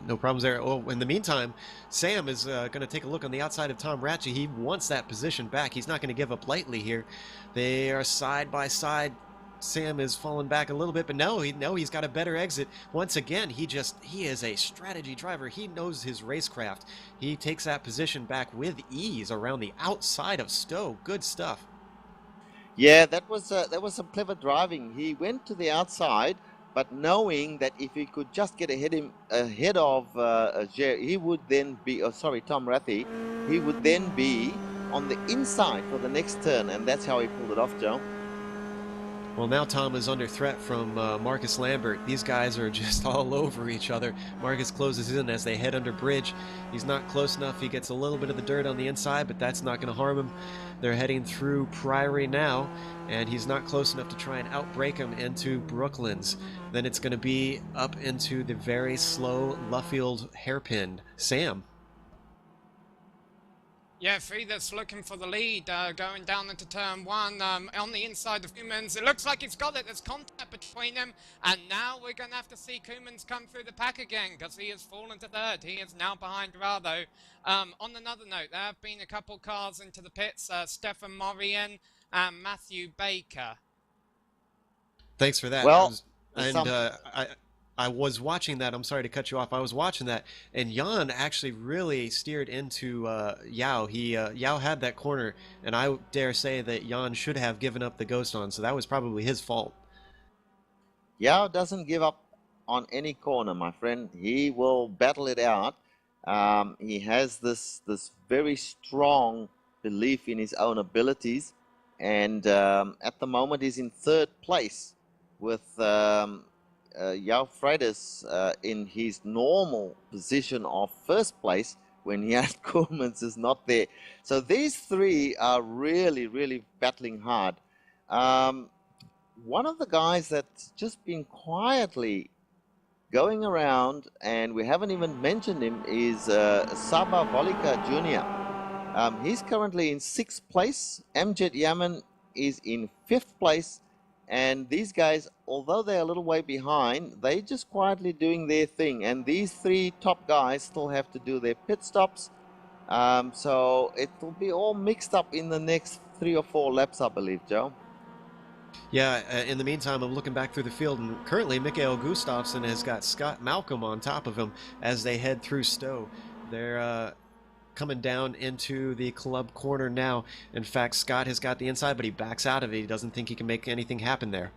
[SPEAKER 1] No problems there. Oh, in the meantime, Sam is going to take a look on the outside of Tom Ratchey. He wants that position back. He's not going to give up lightly here. They are side by side. Sam is falling back a little bit, but no, he's got a better exit. Once again, he is a strategy driver. He knows his racecraft. He takes that position back with ease around the outside of Stowe. Good stuff.
[SPEAKER 2] Yeah, that was some clever driving. He went to the outside, but knowing that if he could just get ahead of he would then be, Tom Rathie, he would then be on the inside for the next turn, and that's how he pulled it off, Joe.
[SPEAKER 1] Well, now Tom is under threat from Marcus Lambert. These guys are just all over each other. Marcus closes in as they head under bridge. He's not close enough. He gets a little bit of the dirt on the inside, but that's not going to harm him. They're heading through Priory now, and he's not close enough to try and outbrake him into Brooklands. Then it's going to be up into the very slow Luffield hairpin. Sam.
[SPEAKER 4] Yeah, Frida's looking for the lead, going down into turn 1, on the inside of Koemans. It looks like he's got it. There's contact between them, and now we're going to have to see Koemans come through the pack again, because he has fallen to third. He is now behind Rado. On another note, there have been a couple cars into the pits, Stefan Morian and Matthew Baker.
[SPEAKER 1] Thanks for that.
[SPEAKER 2] Well,
[SPEAKER 1] I was watching that. I'm sorry to cut you off. I was watching that, and Jan actually really steered into Yao. Yao had that corner, and I dare say that Jan should have given up the ghost on, so that was probably his fault.
[SPEAKER 2] Yao doesn't give up on any corner, my friend. He will battle it out. He has this very strong belief in his own abilities, and at the moment he's in third place with Yao Freitas in his normal position of first place when Jan Koemans is not there. So these three are really, really battling hard. One of the guys that's just been quietly going around, and we haven't even mentioned him, is Saba Volika Jr. He's currently in 6th place. Amjad Yaman is in 5th place. And these guys, although they're a little way behind, they're just quietly doing their thing. And these three top guys still have to do their pit stops. So it will be all mixed up in the next 3 or 4 laps, I believe, Joe.
[SPEAKER 1] Yeah, in the meantime, I'm looking back through the field, and currently Mikael Gustafsson has got Scott Malcolm on top of him as they head through Stowe. They're coming down into the club corner now. In fact, Scott has got the inside, but he backs out of it. He doesn't think he can make anything happen there.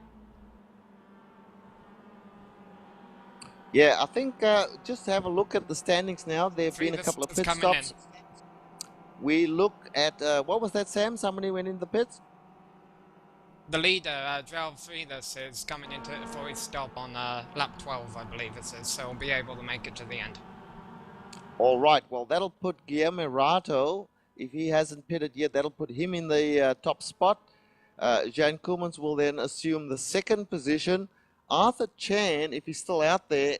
[SPEAKER 2] Yeah, I think just have a look at the standings now. There have been a couple of pit stops. We look at, what was that, Sam? Somebody went in the pits?
[SPEAKER 4] The leader, Joel Fridas, is coming into it for his stop on lap 12, I believe it is, so he'll be able to make it to the end.
[SPEAKER 2] All right, well, that'll put Guillermo Rato, if he hasn't pitted yet, that'll put him in the top spot. Jan Koemans will then assume the 2nd position. Arthur Chan, if he's still out there,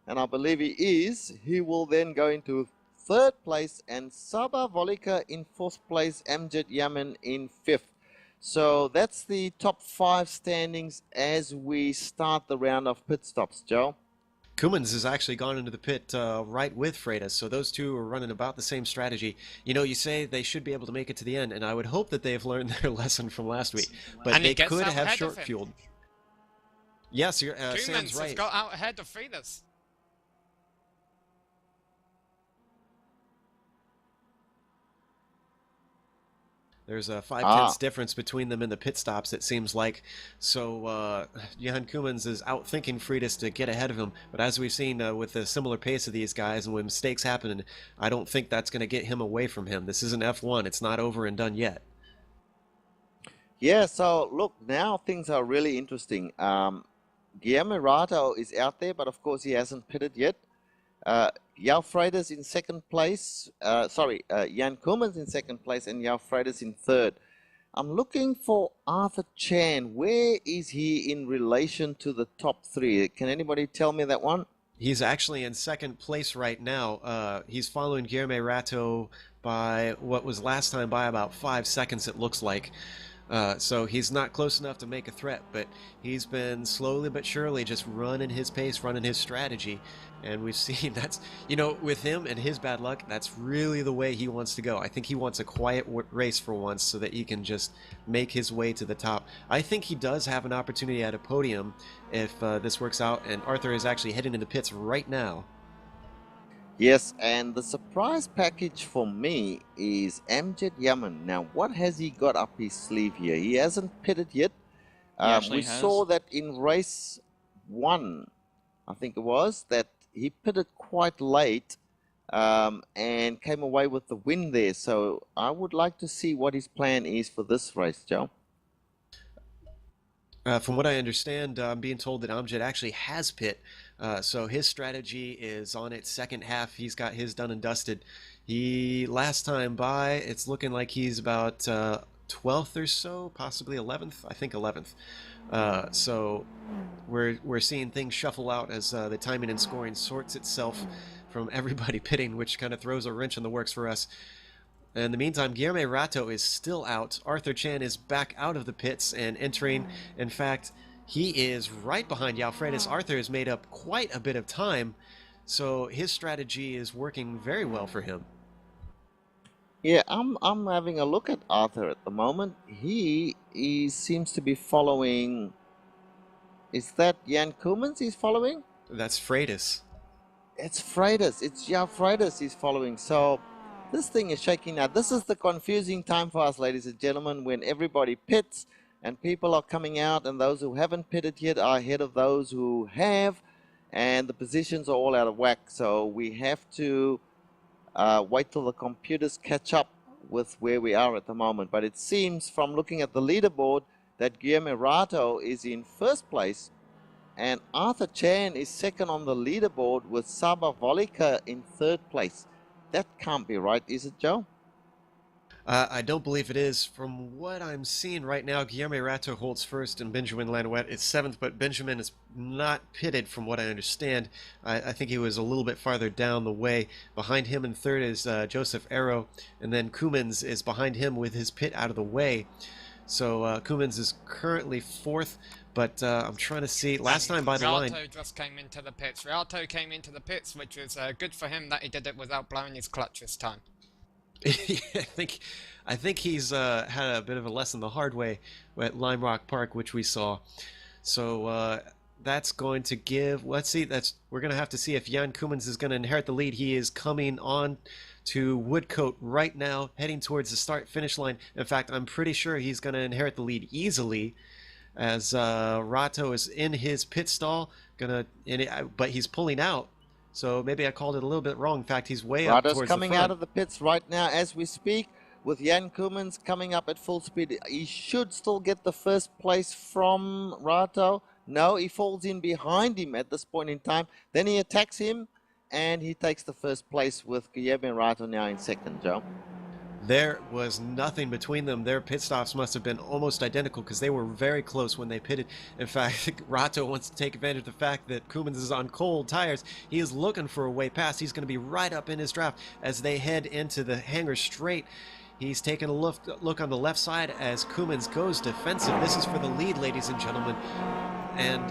[SPEAKER 2] and I believe he is, he will then go into 3rd place, and Saba Volika in 4th place, Amjad Yaman in 5th. So that's the top 5 standings as we start the round of pit stops, Joe.
[SPEAKER 1] Koemans has actually gone into the pit right with Freitas, so those two are running about the same strategy. You know, you say they should be able to make it to the end, and I would hope that they've learned their lesson from last week. But
[SPEAKER 4] and
[SPEAKER 1] they could have short-fueled. Yes, Sam's
[SPEAKER 4] Koemans
[SPEAKER 1] right.
[SPEAKER 4] has got out ahead of Freitas.
[SPEAKER 1] There's a 5/10 difference between them in the pit stops, it seems like. So Jan Koemans is outthinking Freitas to get ahead of him. But as we've seen with the similar pace of these guys, and when mistakes happen, I don't think that's going to get him away from him. This isn't F1. It's not over and done yet.
[SPEAKER 2] Yeah, so look, now things are really interesting. Guillermo Rato is out there, but of course he hasn't pitted yet. Yao Freitas in 2nd place. Jan Koemans in 2nd place and Yao Freitas in 3rd. I'm looking for Arthur Chan. Where is he in relation to the top 3? Can anybody tell me that one?
[SPEAKER 1] He's actually in 2nd place right now. He's following Guillermo Rato by what was last time by about 5 seconds, it looks like. So he's not close enough to make a threat, but he's been slowly but surely just running his pace, running his strategy. And we've seen that's, with him and his bad luck, that's really the way he wants to go. I think he wants a quiet race for once so that he can just make his way to the top. I think he does have an opportunity at a podium if this works out, and Arthur is actually heading into pits right now.
[SPEAKER 2] Yes, and the surprise package for me is MWTS. Now, what has he got up his sleeve here? He hasn't pitted yet. We saw that in race 1, I think it was, that he pitted quite late and came away with the win there. So I would like to see what his plan is for this race, Joe.
[SPEAKER 1] From what I understand, I'm being told that Amjad actually has pit, so his strategy is on its second half. He's got his done and dusted. Last time by, it's looking like he's about 12th or so, possibly 11th. I think 11th. So we're seeing things shuffle out as the timing and scoring sorts itself from everybody pitting, which kind of throws a wrench in the works for us. In the meantime, Guillermo Rato is still out. Arthur Chan is back out of the pits and entering. In fact, he is right behind Alfredus. Arthur has made up quite a bit of time, so his strategy is working very well for him.
[SPEAKER 2] Yeah, I'm having a look at Arthur at the moment. He seems to be following. Is that Jan Koemans he's following?
[SPEAKER 1] That's Freitas.
[SPEAKER 2] It's Freitas. It's Freitas he's following. So this thing is shaking now. This is the confusing time for us, ladies and gentlemen, when everybody pits and people are coming out, and those who haven't pitted yet are ahead of those who have, and the positions are all out of whack. So we have to wait till the computers catch up with where we are at the moment. But it seems from looking at the leaderboard that Guillermo Rato is in first place, and Arthur Chan is second on the leaderboard with Saba Volika in third place. That can't be right, is it, Joe?
[SPEAKER 1] I don't believe it is. From what I'm seeing right now, Guillermo Rato holds first and Benjamin Lanouette is seventh, but Benjamin is not pitted from what I understand. I think he was a little bit farther down the way. Behind him in third is Joseph Arrow, and then Koemans is behind him with his pit out of the way. So Koemans is currently fourth, but I'm trying to see. Last time by the line...
[SPEAKER 4] Rato just came into the pits. Rato came into the pits, which was good for him that he did it without blowing his clutch this time.
[SPEAKER 1] I think he's had a bit of a lesson the hard way at Lime Rock Park, which we saw. So that's going to give... Let's see. We're going to have to see if Jan Koemans is going to inherit the lead. He is coming on to Woodcote right now, heading towards the start-finish line. In fact, I'm pretty sure he's going to inherit the lead easily, as Rato is in his pit stall, but he's pulling out. So maybe I called it a little bit wrong. In fact, he's way up towards the front.
[SPEAKER 2] Rato's coming out of the pits right now as we speak, with Jan Koemans coming up at full speed. He should still get the first place from Rato. No, he falls in behind him at this point in time. Then he attacks him, and he takes the first place with Guillermo Rato now in second, Joe.
[SPEAKER 1] There was nothing between them. Their pit stops must have been almost identical because they were very close when they pitted. In fact, Rato wants to take advantage of the fact that Koemans is on cold tires. He is looking for a way past. He's going to be right up in his draft as they head into the hangar straight. He's taking a look on the left side as Koemans goes defensive. This is for the lead, ladies and gentlemen. And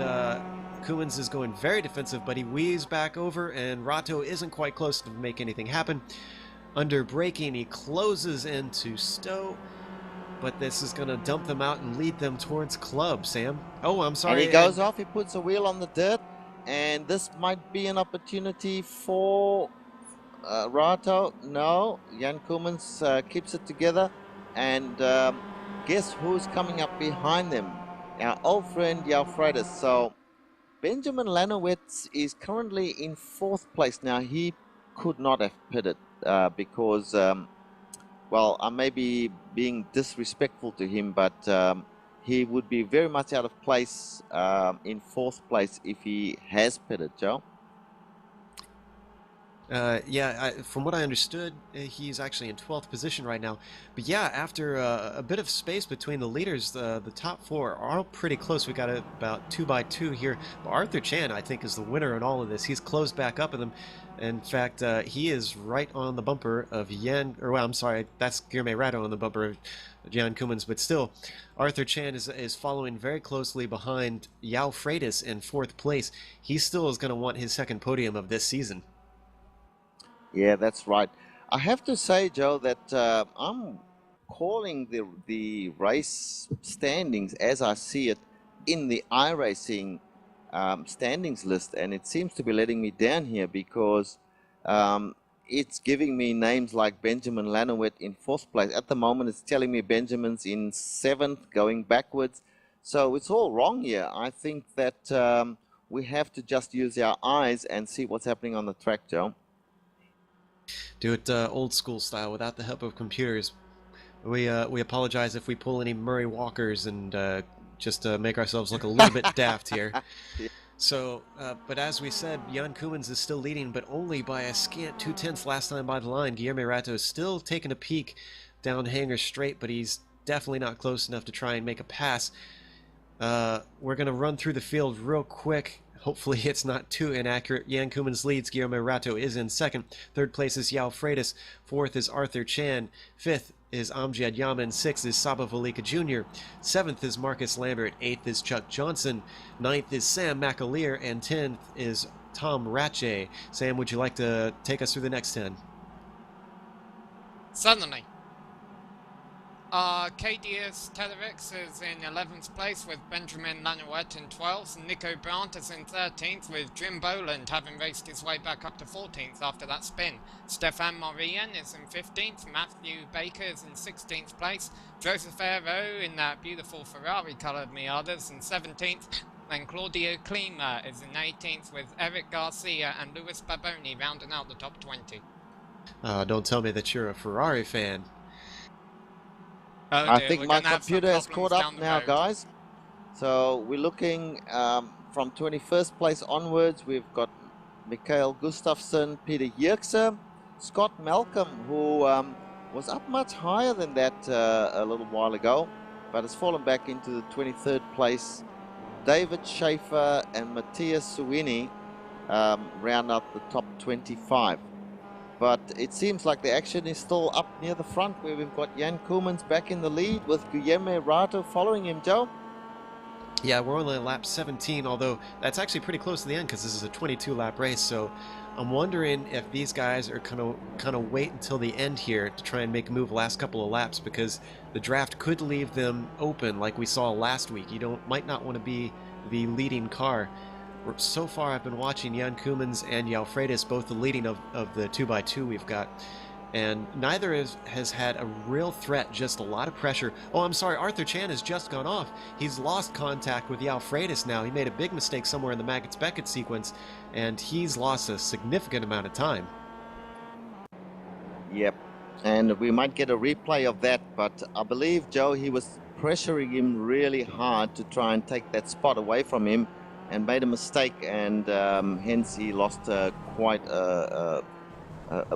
[SPEAKER 1] Koemans is going very defensive, but he weaves back over, and Rato isn't quite close to make anything happen. Under braking, he closes into Stowe, but this is going to dump them out and lead them towards Club, Sam. Oh, I'm sorry.
[SPEAKER 2] And he goes off, he puts a wheel on the dirt, and this might be an opportunity for Rato. No, Jan Koemans keeps it together, and guess who's coming up behind them? Our old friend Alfredus. So Benjamin Lanowitz is currently in fourth place now. He could not have pitted because, well, I may be being disrespectful to him, but he would be very much out of place in fourth place if he has pitted, Joe.
[SPEAKER 1] Yeah, from what I understood, he's actually in 12th position right now. But yeah, after a bit of space between the leaders, the top four are all pretty close. We got about 2 by 2 here. But Arthur Chan, I think, is the winner in all of this. He's closed back up with them. In fact, he is right on the bumper of well, I'm sorry, that's Guillermo Ratto on the bumper of Jan Koumans. But still, Arthur Chan is following very closely behind Yao Freitas in 4th place. He still is going to want his second podium of this season.
[SPEAKER 2] Yeah, that's right. I have to say, Joe, that I'm calling the race standings as I see it in the iRacing standings list, and it seems to be letting me down here because it's giving me names like Benjamin Lanowet in 4th place. At the moment, it's telling me Benjamin's in 7th, going backwards. So it's all wrong here. I think that we have to just use our eyes and see what's happening on the track, Joe.
[SPEAKER 1] Do it old school style without the help of computers. We apologize if we pull any Murray Walkers and just make ourselves look a little bit daft here. So, but as we said, Jan Koumans is still leading, but only by a scant 2/10 last time by the line. Guillermo Ratto is still taking a peek down Hanger Straight, but he's definitely not close enough to try and make a pass. We're going to run through the field real quick. Hopefully it's not too inaccurate. Jan Koumans leads. Guillermo Ratto is in 2nd. 3rd place is Yao Freitas. 4th is Arthur Chan. 5th is Amjad Yaman. 6th is Saba Valika Jr. 7th is Marcus Lambert. 8th is Chuck Johnson. 9th is Sam McAleer. And 10th is Tom Ratche. Sam, would you like to take us through the next 10?
[SPEAKER 4] Suddenly. KDS Telerex is in 11th place with Benjamin Lanowet in 12th, and Nico Brandt is in 13th with Jim Boland having raced his way back up to 14th after that spin. Stefan Morien is in 15th, Matthew Baker is in 16th place, Joseph Aero in that beautiful Ferrari coloured Miatas in 17th, and Claudio Klima is in 18th with Eric Garcia and Luis Baboni rounding out the top 20.
[SPEAKER 1] Don't tell me that you're a Ferrari fan.
[SPEAKER 4] Oh dear,
[SPEAKER 2] I think
[SPEAKER 4] we're
[SPEAKER 2] my
[SPEAKER 4] gonna have some
[SPEAKER 2] computer has
[SPEAKER 4] problems
[SPEAKER 2] caught
[SPEAKER 4] down
[SPEAKER 2] up
[SPEAKER 4] the
[SPEAKER 2] now,
[SPEAKER 4] road.
[SPEAKER 2] guys. So we're looking from 21st place onwards. We've got Mikhail Gustafsson, Peter Yerkser, Scott Malcolm, who was up much higher than that a little while ago, but has fallen back into the 23rd place. David Schaefer and Matthias Suini round out the top 25. But it seems like the action is still up near the front, where we've got Jan Koumans back in the lead with Guillermo Ratto following him, Joe.
[SPEAKER 1] Yeah, we're only on lap 17, although that's actually pretty close to the end because this is a 22-lap race. So I'm wondering if these guys are kind of wait until the end here to try and make a move last couple of laps, because the draft could leave them open like we saw last week. You might not want to be the leading car. So far, I've been watching Jan Koumans and Yao Freitas, both the leading of the 2x2 we've got, and neither has had a real threat, just a lot of pressure. Oh, I'm sorry, Arthur Chan has just gone off. He's lost contact with Yao Freitas now. He made a big mistake somewhere in the Maggots-Beckett sequence, and he's lost a significant amount of time.
[SPEAKER 2] Yep, and we might get a replay of that, but I believe, Joe, he was pressuring him really hard to try and take that spot away from him, and made a mistake, and hence he lost quite a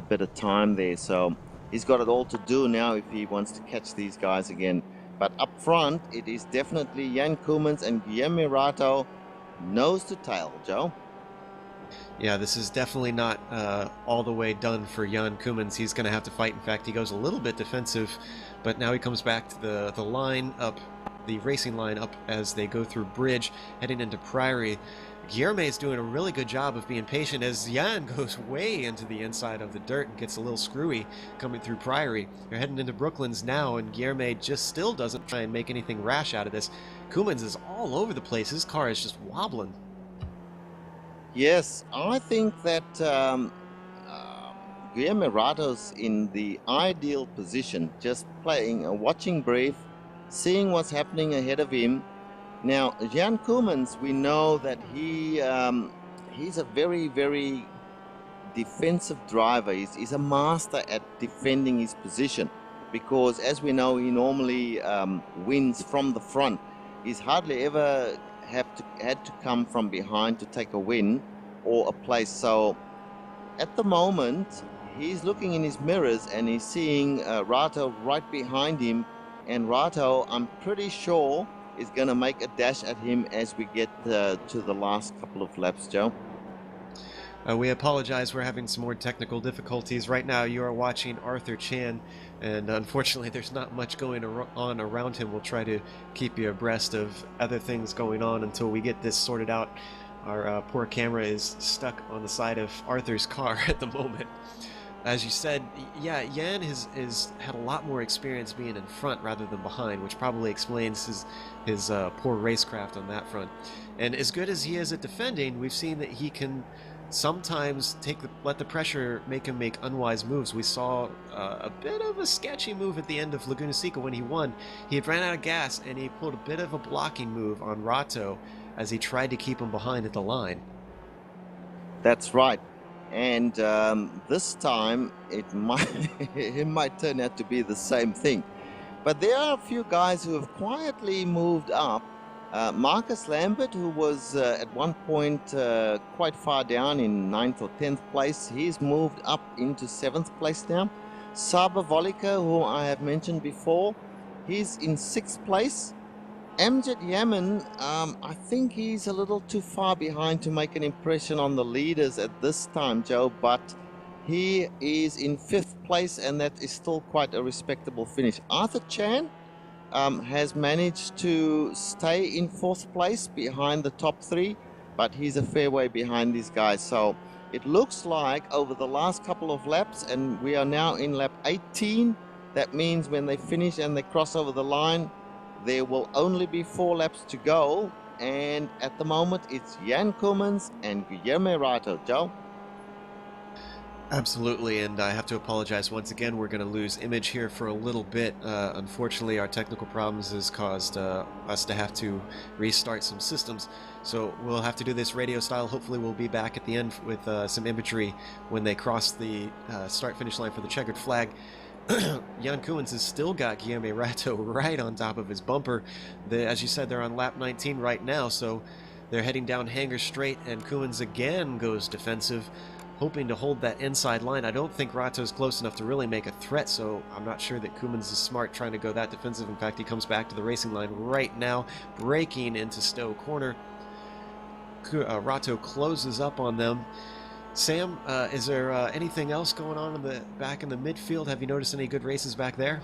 [SPEAKER 2] bit of time there. So he's got it all to do now if he wants to catch these guys again. But up front, it is definitely Jan Koumans and Guillermo Ratto, nose to tail, Joe.
[SPEAKER 1] Yeah, this is definitely not all the way done for Jan Koumans. He's going to have to fight. In fact, he goes a little bit defensive, but now he comes back to the line up, the racing line up as they go through Bridge, heading into Priory. Guillermo is doing a really good job of being patient as Jan goes way into the inside of the dirt and gets a little screwy coming through Priory. They're heading into Brooklands now, and Guillermo just still doesn't try and make anything rash out of this. Koumans is all over the place. His car is just wobbling.
[SPEAKER 2] Yes, I think that Guillermo Ratto's in the ideal position, just playing a watching brief, seeing what's happening ahead of him. Now, Jan Koumans, we know that he's a very, very defensive driver. He's a master at defending his position, because as we know, he normally wins from the front. He's hardly ever had to come from behind to take a win or a place. So at the moment, he's looking in his mirrors and he's seeing Rato right behind him. And Rato, I'm pretty sure, is going to make a dash at him as we get to the last couple of laps, Joe.
[SPEAKER 1] We apologize, we're having some more technical difficulties. Right now you are watching Arthur Chan, and unfortunately there's not much going on around him. We'll try to keep you abreast of other things going on until we get this sorted out. Our poor camera is stuck on the side of Arthur's car at the moment. As you said, yeah, Yan has had a lot more experience being in front rather than behind, which probably explains his poor racecraft on that front. And as good as he is at defending, we've seen that he can sometimes let the pressure make him make unwise moves. We saw a bit of a sketchy move at the end of Laguna Seca when he won. He had ran out of gas and he pulled a bit of a blocking move on Rato as he tried to keep him behind at the line.
[SPEAKER 2] That's right. And this time it might turn out to be the same thing. But there are a few guys who have quietly moved up. Marcus Lambert, who was at one point quite far down in 9th or 10th place, he's moved up into 7th place now. Saba Volika, who I have mentioned before, he's in 6th place. Amjad Yaman, I think he's a little too far behind to make an impression on the leaders at this time, Joe, but he is in 5th place, and that is still quite a respectable finish. Arthur Chan has managed to stay in 4th place behind the top 3, but he's a fair way behind these guys. So it looks like over the last couple of laps, and we are now in lap 18, that means when they finish and they cross over the line, there will only be 4 laps to go, and at the moment it's Jan Koemans and Guillermo Rato. Joe?
[SPEAKER 1] Absolutely, and I have to apologize once again. We're going to lose image here for a little bit. Unfortunately, our technical problems has caused us to have to restart some systems, so we'll have to do this radio style. Hopefully we'll be back at the end with some imagery when they cross the start-finish line for the checkered flag. Jan Koemans has still got Guillermo Rato right on top of his bumper. As you said, they're on lap 19 right now, so they're heading down Hanger Straight, and Koemans again goes defensive, hoping to hold that inside line. I don't think Rato's close enough to really make a threat, so I'm not sure that Koemans is smart trying to go that defensive. In fact, he comes back to the racing line right now, braking into Stowe Corner. Rato closes up on them. Sam, is there anything else going on back in the midfield? Have you noticed any good races back there?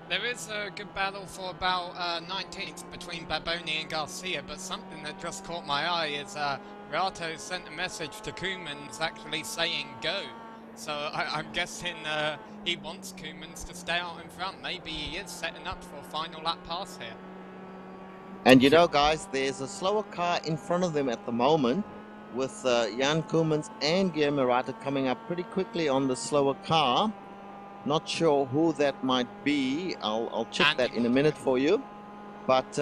[SPEAKER 4] There is a good battle for about 19th between Baboni and Garcia, but something that just caught my eye is Rato sent a message to Koemans actually saying go. So I'm guessing he wants Koemans to stay out in front. Maybe he is setting up for a final lap pass here.
[SPEAKER 2] And you know, guys, there's a slower car in front of them at the moment, with Jan Koemans and Guillermo Rato coming up pretty quickly on the slower car. Not sure who that might be. I'll check that in a minute for you. But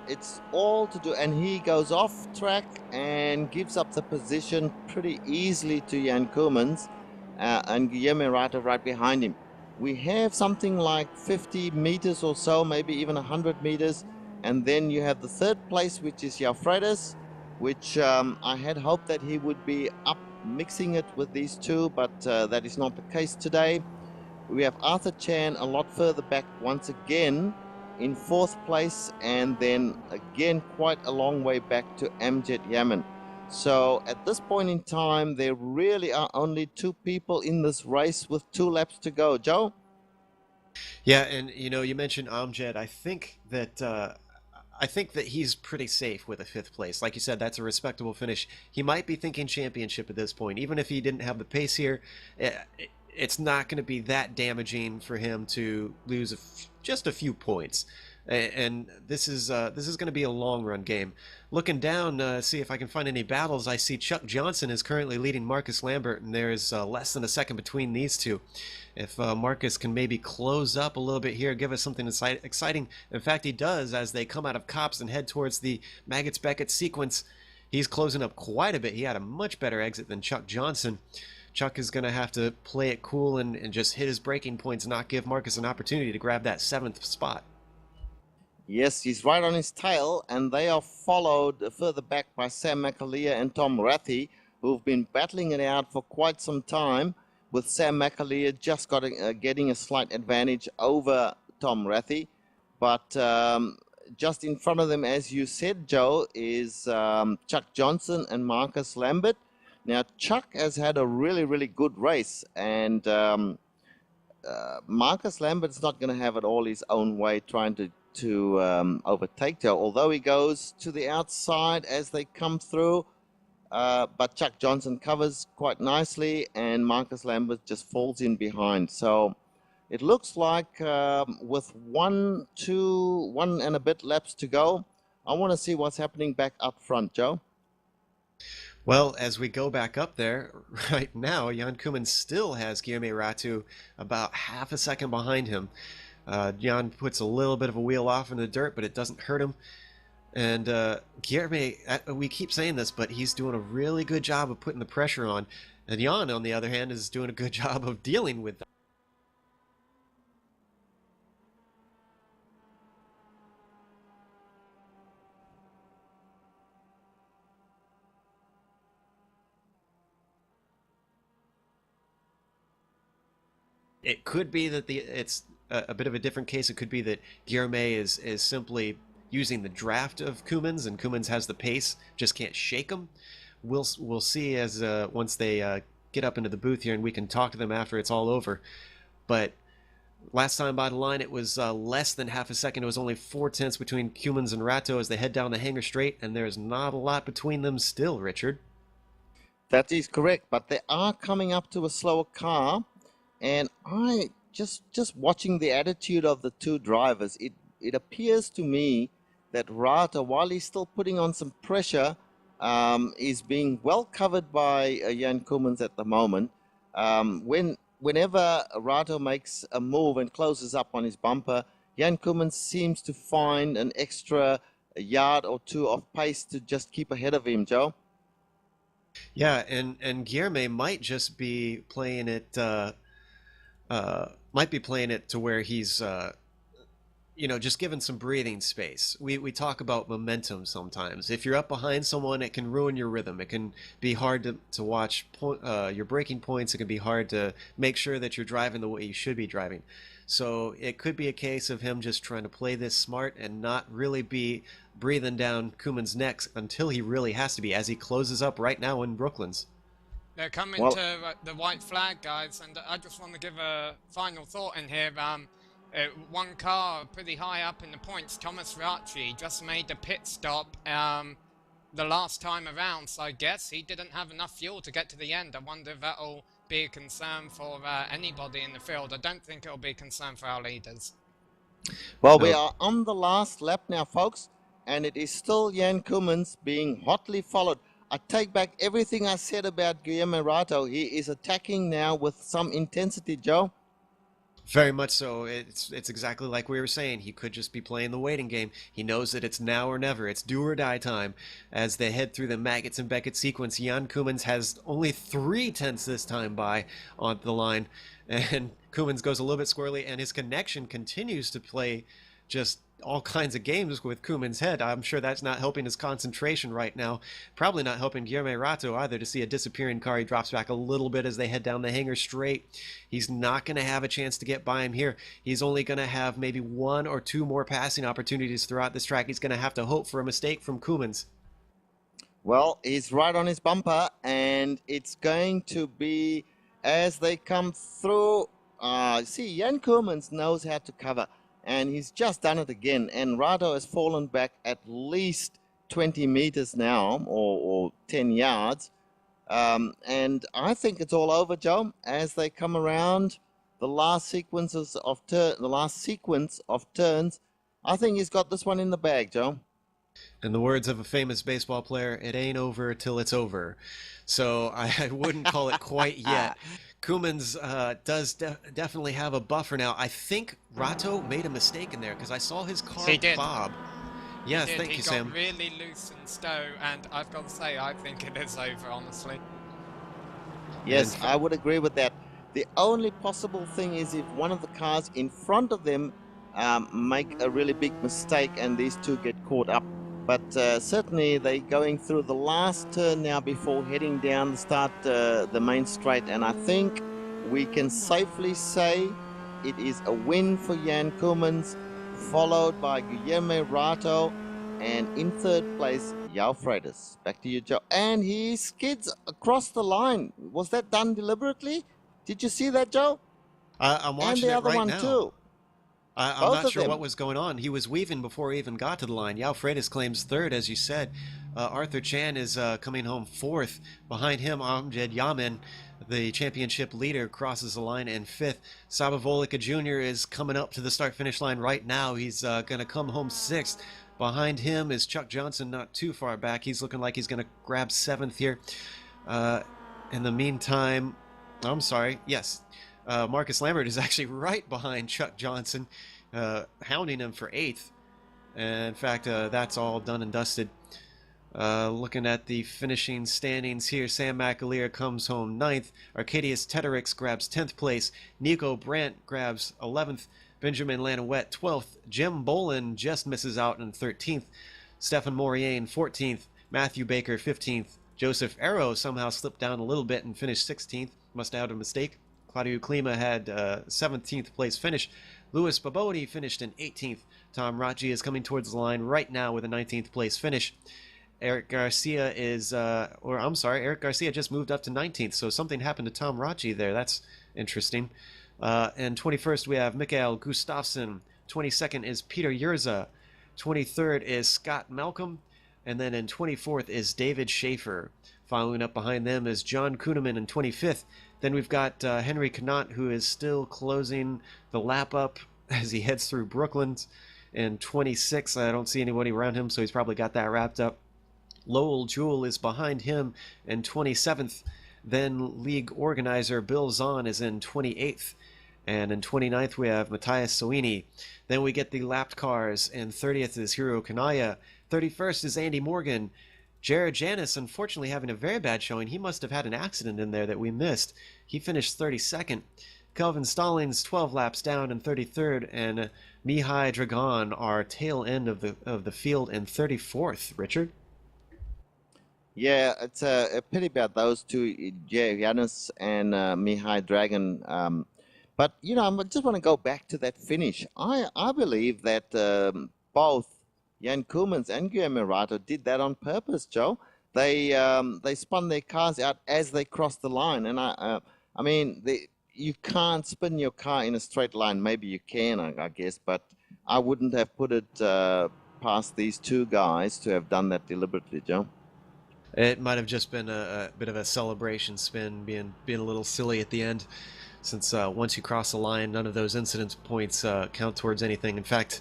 [SPEAKER 2] it's all to do, and he goes off track and gives up the position pretty easily to Jan Koemans and Guillermo Rato right behind him. We have something like 50 meters or so, maybe even 100 meters, and then you have the 3rd place, which is Jafredes, which I had hoped that he would be up mixing it with these two, but that is not the case today. We have Arthur Chan a lot further back once again in 4th place, and then again quite a long way back to Amjad Yaman. So at this point in time, there really are only 2 people in this race with 2 laps to go. Joe?
[SPEAKER 1] Yeah, and you know, you mentioned Amjad. I think that he's pretty safe with a 5th place. Like you said, that's a respectable finish. He might be thinking championship at this point. Even if he didn't have the pace here, it's not going to be that damaging for him to lose just a few points. And this is going to be a long run game. Looking down, see if I can find any battles. I see Chuck Johnson is currently leading Marcus Lambert, and there's less than a second between these two. If Marcus can maybe close up a little bit here, give us something exciting. In fact, he does as they come out of Copse and head towards the Maggots-Beckett sequence. He's closing up quite a bit. He had a much better exit than Chuck Johnson. Chuck is going to have to play it cool and just hit his braking points, not give Marcus an opportunity to grab that 7th spot.
[SPEAKER 2] Yes, he's right on his tail, and they are followed further back by Sam McAleer and Tom Rathy, who've been battling it out for quite some time, with Sam McAleer just getting a slight advantage over Tom Rathy. But just in front of them, as you said, Joe, is Chuck Johnson and Marcus Lambert. Now, Chuck has had a really, really good race, and Marcus Lambert's not going to have it all his own way trying to overtake Joe, although he goes to the outside as they come through. But Chuck Johnson covers quite nicely, and Marcus Lambert just falls in behind. So it looks like with one and a bit laps to go, I want to see what's happening back up front, Joe.
[SPEAKER 1] Well, as we go back up there, right now, Jan Koeman still has Guillermo Ratu about half a second behind him. Jan puts a little bit of a wheel off in the dirt, but it doesn't hurt him. And Guillermo, we keep saying this, but he's doing a really good job of putting the pressure on. And Jan, on the other hand, is doing a good job of dealing with that. It could be that it's a bit of a different case. It could be that Guillermo is simply using the draft of Koeman's, and Koeman's has the pace, just can't shake him. We'll see as once they get up into the booth here, and we can talk to them after it's all over. But last time by the line, it was less than half a second. It was only 4/10 between Koeman's and Rato as they head down the hangar straight, and there's not a lot between them still, Richard.
[SPEAKER 2] That is correct, but they are coming up to a slower car. And I just watching the attitude of the two drivers, it appears to me that Rata, while he's still putting on some pressure, is being well covered by Jan Koeman at the moment. Whenever Rata makes a move and closes up on his bumper, Jan Koeman seems to find an extra yard or two of pace to just keep ahead of him, Joe.
[SPEAKER 1] Yeah, and Guillermo might just be playing it. To where he's, just given some breathing space. We talk about momentum sometimes. If you're up behind someone, it can ruin your rhythm. It can be hard to watch your braking points. It can be hard to make sure that you're driving the way you should be driving. So it could be a case of him just trying to play this smart and not really be breathing down Koeman's neck until he really has to be, as he closes up right now in Brooklands.
[SPEAKER 4] They're coming to the white flag, guys, and I just want to give a final thought in here. One car pretty high up in the points, Thomas Racci, just made the pit stop the last time around, so I guess he didn't have enough fuel to get to the end. I wonder if that'll be a concern for anybody in the field. I don't think it'll be a concern for our leaders.
[SPEAKER 2] Well, we are on the last lap now, folks, and it is still Jan Koeman being hotly followed. I take back everything I said about Guillermo Rato. He is attacking now with some intensity, Joe.
[SPEAKER 1] Very much so. It's exactly like we were saying. He could just be playing the waiting game. He knows that it's now or never. It's do or die time. As they head through the Maggots and Beckett sequence, Jan Koeman has only 3/10 this time by on the line. And Koeman goes a little bit squirrely, and his connection continues to play just all kinds of games with Koeman's head. I'm sure that's not helping his concentration right now. Probably not helping Guillermo Rato either to see a disappearing car. He drops back a little bit as they head down the hangar straight. He's not going to have a chance to get by him here. He's only going to have maybe 1 or 2 more passing opportunities throughout this track. He's going to have to hope for a mistake from Koeman's.
[SPEAKER 2] Well, he's right on his bumper, and it's going to be as they come through. See, Jan Koeman knows how to cover. And he's just done it again. And Rato has fallen back at least 20 meters now, or 10 yards. And I think it's all over, Joe, as they come around the last sequence of turns. I think he's got this one in the bag, Joe.
[SPEAKER 1] In the words of a famous baseball player, it ain't over till it's over. So I wouldn't call it quite yet. Koeman's does definitely have a buffer now. I think Rato made a mistake in there because I saw his car bob. Yes, thank you, Sam.
[SPEAKER 4] He got really loose in stow, and I've got to say, I think it is over, honestly.
[SPEAKER 2] Yes, I would agree with that. The only possible thing is if one of the cars in front of them make a really big mistake and these two get caught up. But certainly they're going through the last turn now before heading down the start, the main straight. And I think we can safely say it is a win for Jan Koemans, followed by Guillermo Rato, and in third place, João Freitas. Back to you, Joe. And he skids across the line. Was that done deliberately? Did you see that, Joe?
[SPEAKER 1] I'm watching
[SPEAKER 2] and the
[SPEAKER 1] it
[SPEAKER 2] other
[SPEAKER 1] right
[SPEAKER 2] one
[SPEAKER 1] now.
[SPEAKER 2] too.
[SPEAKER 1] I'm
[SPEAKER 2] Both
[SPEAKER 1] not
[SPEAKER 2] of
[SPEAKER 1] sure
[SPEAKER 2] them.
[SPEAKER 1] what was going on. He was weaving before he even got to the line. João Freitas claims third, as you said. Arthur Chan is coming home fourth. Behind him, Amjad Yamin, the championship leader, crosses the line in fifth. Saba Volika Jr. is coming up to the start-finish line right now. He's going to come home sixth. Behind him is Chuck Johnson, not too far back. He's looking like he's going to grab seventh here. In the meantime, I'm sorry, yes, Marcus Lambert is actually right behind Chuck Johnson, hounding him for eighth. And in fact, that's all done and dusted. Looking at the finishing standings here, Sam McAleer comes home 9th. Arcadius Teterix grabs 10th place. Nico Brandt grabs 11th. Benjamin Lanouette 12th. Jim Bolin just misses out in 13th. Stefan Moriane 14th. Matthew Baker 15th. Joseph Arrow somehow slipped down a little bit and finished 16th. Must have had a mistake. Claudio Klima had 17th place finish. Louis Babodi finished in 18th. Tom Raji is coming towards the line right now with a 19th place finish. Eric Garcia Eric Garcia just moved up to 19th, so something happened to Tom Raji there. That's interesting. And 21st, we have Mikael Gustafsson. 22nd is Peter Yurza. 23rd is Scott Malcolm. And then in 24th is David Schaefer. Following up behind them is John Kuhneman in 25th. Then we've got Henry Knott, who is still closing the lap up as he heads through Brooklyn. In 26th, I don't see anybody around him, so he's probably got that wrapped up. Lowell Jewell is behind him in 27th. Then league organizer Bill Zahn is in 28th. And in 29th, we have Matthias Soini. Then we get the lapped cars. And 30th is Hiro Kanaya. 31st is Andy Morgan. Jared Janis, unfortunately, having a very bad showing. He must have had an accident in there that we missed. He finished 32nd. Kelvin Stallings, 12 laps down in 33rd. And Mihai Dragon, our tail end of the field, in 34th. Richard?
[SPEAKER 2] Yeah, it's a pity about those two, Janis and Mihai Dragon. But, you know, I just want to go back to that finish. I believe that both Jan Koemans and Guillermo Rato did that on purpose, Joe. They spun their cars out as they crossed the line. And, I mean, you can't spin your car in a straight line. Maybe you can, I guess. But I wouldn't have put it past these two guys to have done that deliberately, Joe.
[SPEAKER 1] It might have just been a bit of a celebration spin, being a little silly at the end, since once you cross the line, none of those incident points count towards anything. In fact,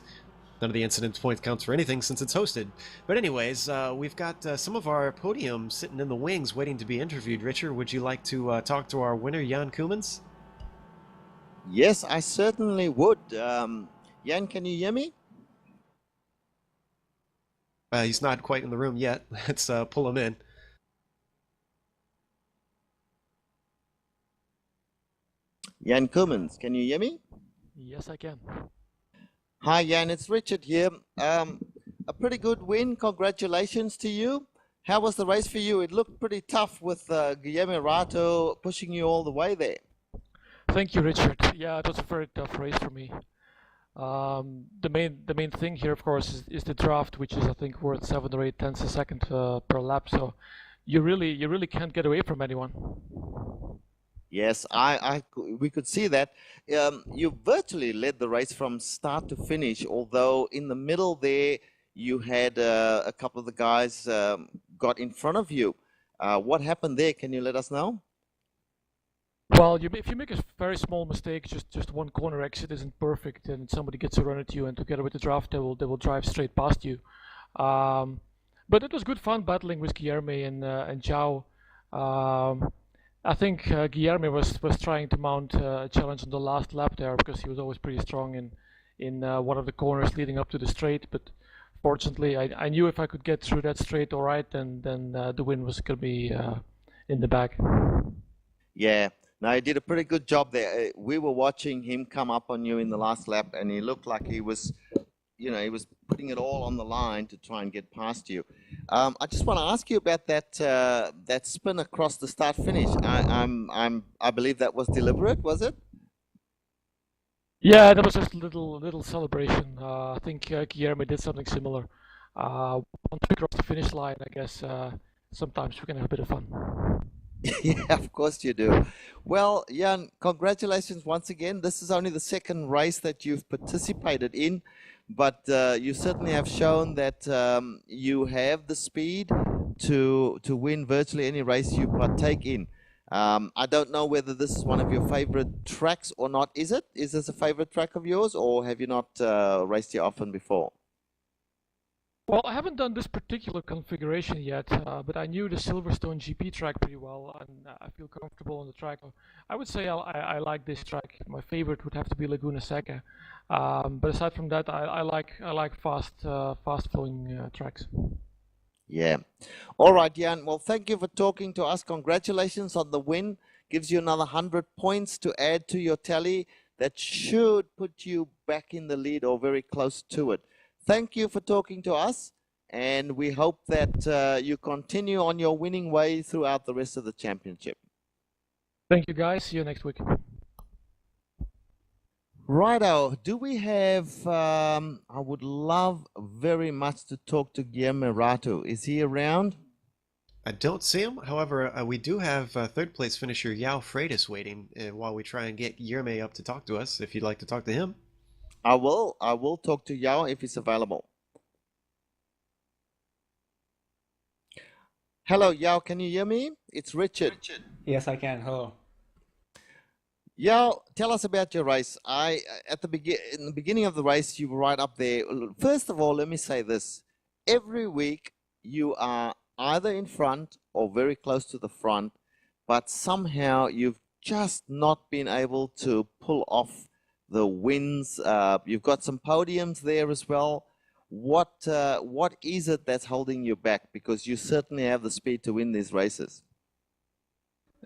[SPEAKER 1] none of the incident points counts for anything since it's hosted. But anyways, we've got some of our podium sitting in the wings waiting to be interviewed. Richard, would you like to talk to our winner, Jan Koemans?
[SPEAKER 2] Yes, I certainly would. Jan, can you hear me?
[SPEAKER 1] He's not quite in the room yet. Let's pull him in.
[SPEAKER 2] Jan Koemans, can you hear me?
[SPEAKER 5] Yes, I can.
[SPEAKER 2] Hi, Jan, it's Richard here. A pretty good win. Congratulations to you. How was the race for you? It looked pretty tough with Guillermo Rato pushing you all the way there.
[SPEAKER 5] Thank you, Richard. Yeah, it was a very tough race for me. The main thing here, of course, is the draft, which is I think worth 7 or 8 tenths a second per lap. So you really can't get away from anyone.
[SPEAKER 2] Yes, we could see that. You virtually led the race from start to finish, although in the middle there you had a couple of the guys got in front of you. What happened there? Can you let us know?
[SPEAKER 5] Well, if you make a very small mistake, just one corner exit isn't perfect, and somebody gets a run at you, and together with the draft, they will drive straight past you. But it was good fun battling with Guillermo and João. I think Guillermo was trying to mount a challenge on the last lap there because he was always pretty strong in one of the corners leading up to the straight. But fortunately, I knew if I could get through that straight all right, then the win was going to be in the bag.
[SPEAKER 2] Yeah. No, he did a pretty good job there. We were watching him come up on you in the last lap, and he looked like he was he was putting it all on the line to try and get past you. I just want to ask you about that spin across the start finish. I believe that was deliberate, was it?
[SPEAKER 5] Yeah, that was just a little celebration. I think Guillermo did something similar. Once we cross the finish line, I guess sometimes we can have a bit of fun.
[SPEAKER 2] Yeah, of course you do. Well, Jan, congratulations once again. This is only the second race that you've participated in, but you certainly have shown that you have the speed to win virtually any race you partake in. I don't know whether this is one of your favorite tracks or not. Is it? Is this a favorite track of yours, or have you not raced here often before?
[SPEAKER 5] Well, I haven't done this particular configuration yet, but I knew the Silverstone GP track pretty well, and I feel comfortable on the track. I would say I like this track. My favorite would have to be Laguna Seca, but aside from that, I like fast flowing tracks.
[SPEAKER 2] Yeah. All right, Jan. Well, thank you for talking to us. Congratulations on the win. Gives you another 100 points to add to your tally. That should put you back in the lead or very close to it. Thank you for talking to us, and we hope that you continue on your winning way throughout the rest of the championship.
[SPEAKER 5] Thank you, guys. See you next week.
[SPEAKER 2] Righto, do we have, I would love very much to talk to Guillermo Rato. Is he around?
[SPEAKER 1] I don't see him. However, we do have third place finisher Yao Freitas waiting while we try and get Guillermo up to talk to us, if you'd like to talk to him.
[SPEAKER 2] I will talk to Yao if he's available. Hello, Yao, can you hear me? It's Richard.
[SPEAKER 6] Yes, I can. Hello.
[SPEAKER 2] Yao, tell us about your race. In the beginning of the race, you were right up there. First of all, let me say this. Every week, you are either in front or very close to the front, but somehow you've just not been able to pull off the wins. You've got some podiums there as well. What is it that's holding you back? Because you certainly have the speed to win these races.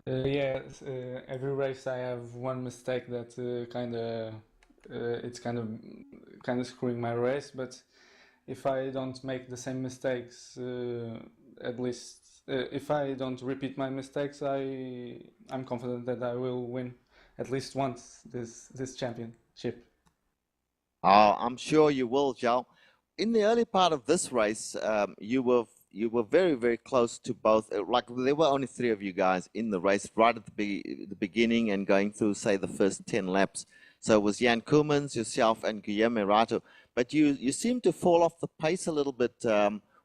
[SPEAKER 6] Every race I have one mistake that it's kind of screwing my race. But if I don't make the same mistakes, at least if I don't repeat my mistakes, I'm confident that I will win at least once this championship.
[SPEAKER 2] Oh, I'm sure you will, Joe. In the early part of this race, you were very, very close to both. Like there were only three of you guys in the race right at the beginning and going through, say, the first 10 laps. So it was Jan Koemans, yourself, and Guillermo Rato. But you seemed to fall off the pace a little bit.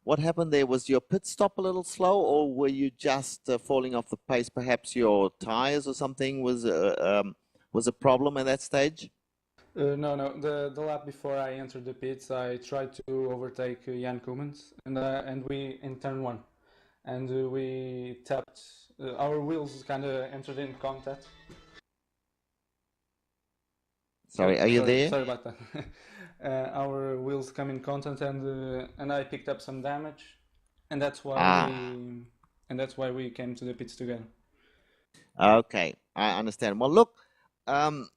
[SPEAKER 2] What happened there? Was your pit stop a little slow, or were you just falling off the pace? Perhaps your tires or something was a problem at that stage?
[SPEAKER 6] No. The lap before I entered the pits, I tried to overtake Jan Koemans, and we in turn one, and we tapped. Our wheels kind of entered in contact.
[SPEAKER 2] Sorry, are you there?
[SPEAKER 6] Sorry about that. Our wheels come in contact, and I picked up some damage, and that's why we came to the pits together.
[SPEAKER 2] Okay, I understand. Well, look,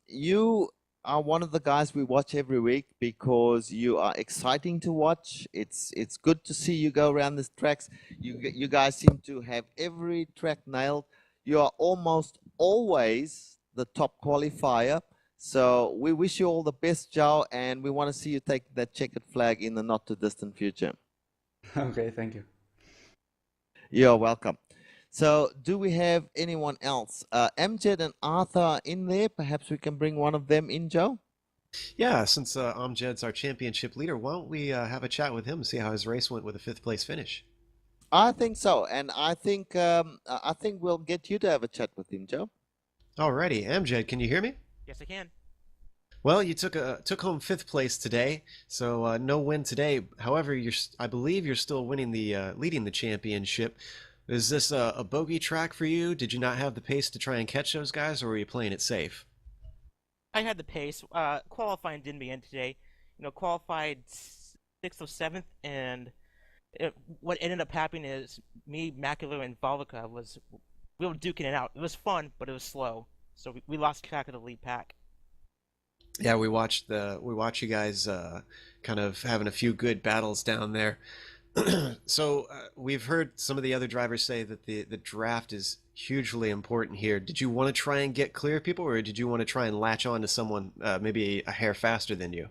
[SPEAKER 2] you are one of the guys we watch every week because you are exciting to watch. It's good to see you go around these tracks. You guys seem to have every track nailed. You are almost always the top qualifier. So we wish you all the best, Joe, and we want to see you take that checkered flag in the not too distant future.
[SPEAKER 6] Okay, thank you.
[SPEAKER 2] You're welcome. So do we have anyone else? Amjad and Arthur are in there. Perhaps we can bring one of them in, Joe?
[SPEAKER 1] Yeah, since Amjad's our championship leader, why don't we have a chat with him and see how his race went with a fifth place finish?
[SPEAKER 2] I think so, and I think we'll get you to have a chat with him, Joe.
[SPEAKER 1] Alrighty, Amjad, can you hear me?
[SPEAKER 7] Yes, I can.
[SPEAKER 1] Well, you took home fifth place today, so no win today. However, I believe you're still winning leading the championship. Is this a bogey track for you? Did you not have the pace to try and catch those guys, or were you playing it safe?
[SPEAKER 7] I had the pace. Qualifying didn't begin today. Qualified 6th or 7th, and what ended up happening is me, Macular, and Volvica we were duking it out. It was fun, but it was slow, so we lost track of the lead pack.
[SPEAKER 1] Yeah, we watch you guys kind of having a few good battles down there. So we've heard some of the other drivers say that the draft is hugely important here. Did you want to try and get clear people, or did you want to try and latch on to someone maybe a hair faster than you?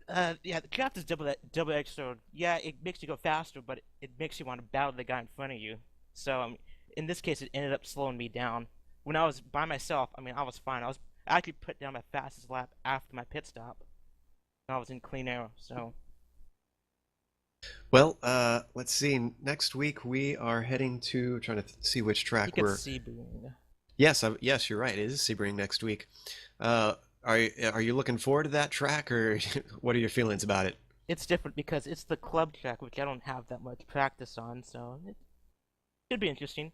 [SPEAKER 7] Yeah, the draft is double-edged sword. Yeah, it makes you go faster, but it makes you want to battle the guy in front of you. So in this case, it ended up slowing me down. When I was by myself, I mean, I was fine. I actually put down my fastest lap after my pit stop. I was in clean air, so.
[SPEAKER 1] Well, let's see. Next week we are heading to trying to see which
[SPEAKER 7] I
[SPEAKER 1] track
[SPEAKER 7] think
[SPEAKER 1] we're.
[SPEAKER 7] it's Sebring.
[SPEAKER 1] Yes, yes, you're right. It is Sebring next week. Are you looking forward to that track, or what are your feelings about it?
[SPEAKER 7] It's different because it's the club track, which I don't have that much practice on, so it should be interesting.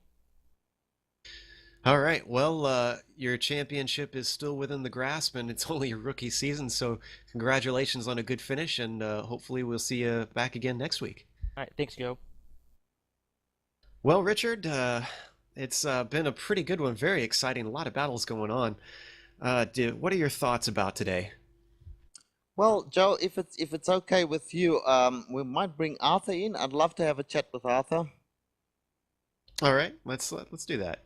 [SPEAKER 1] All right. Well, your championship is still within the grasp, and it's only your rookie season. So, congratulations on a good finish, and hopefully, we'll see you back again next week.
[SPEAKER 7] All right, thanks, Joe.
[SPEAKER 1] Well, Richard, it's been a pretty good one. Very exciting. A lot of battles going on. What are your thoughts about today?
[SPEAKER 2] Well, Joe, if it's okay with you, we might bring Arthur in. I'd love to have a chat with Arthur.
[SPEAKER 1] All right. Let's do that.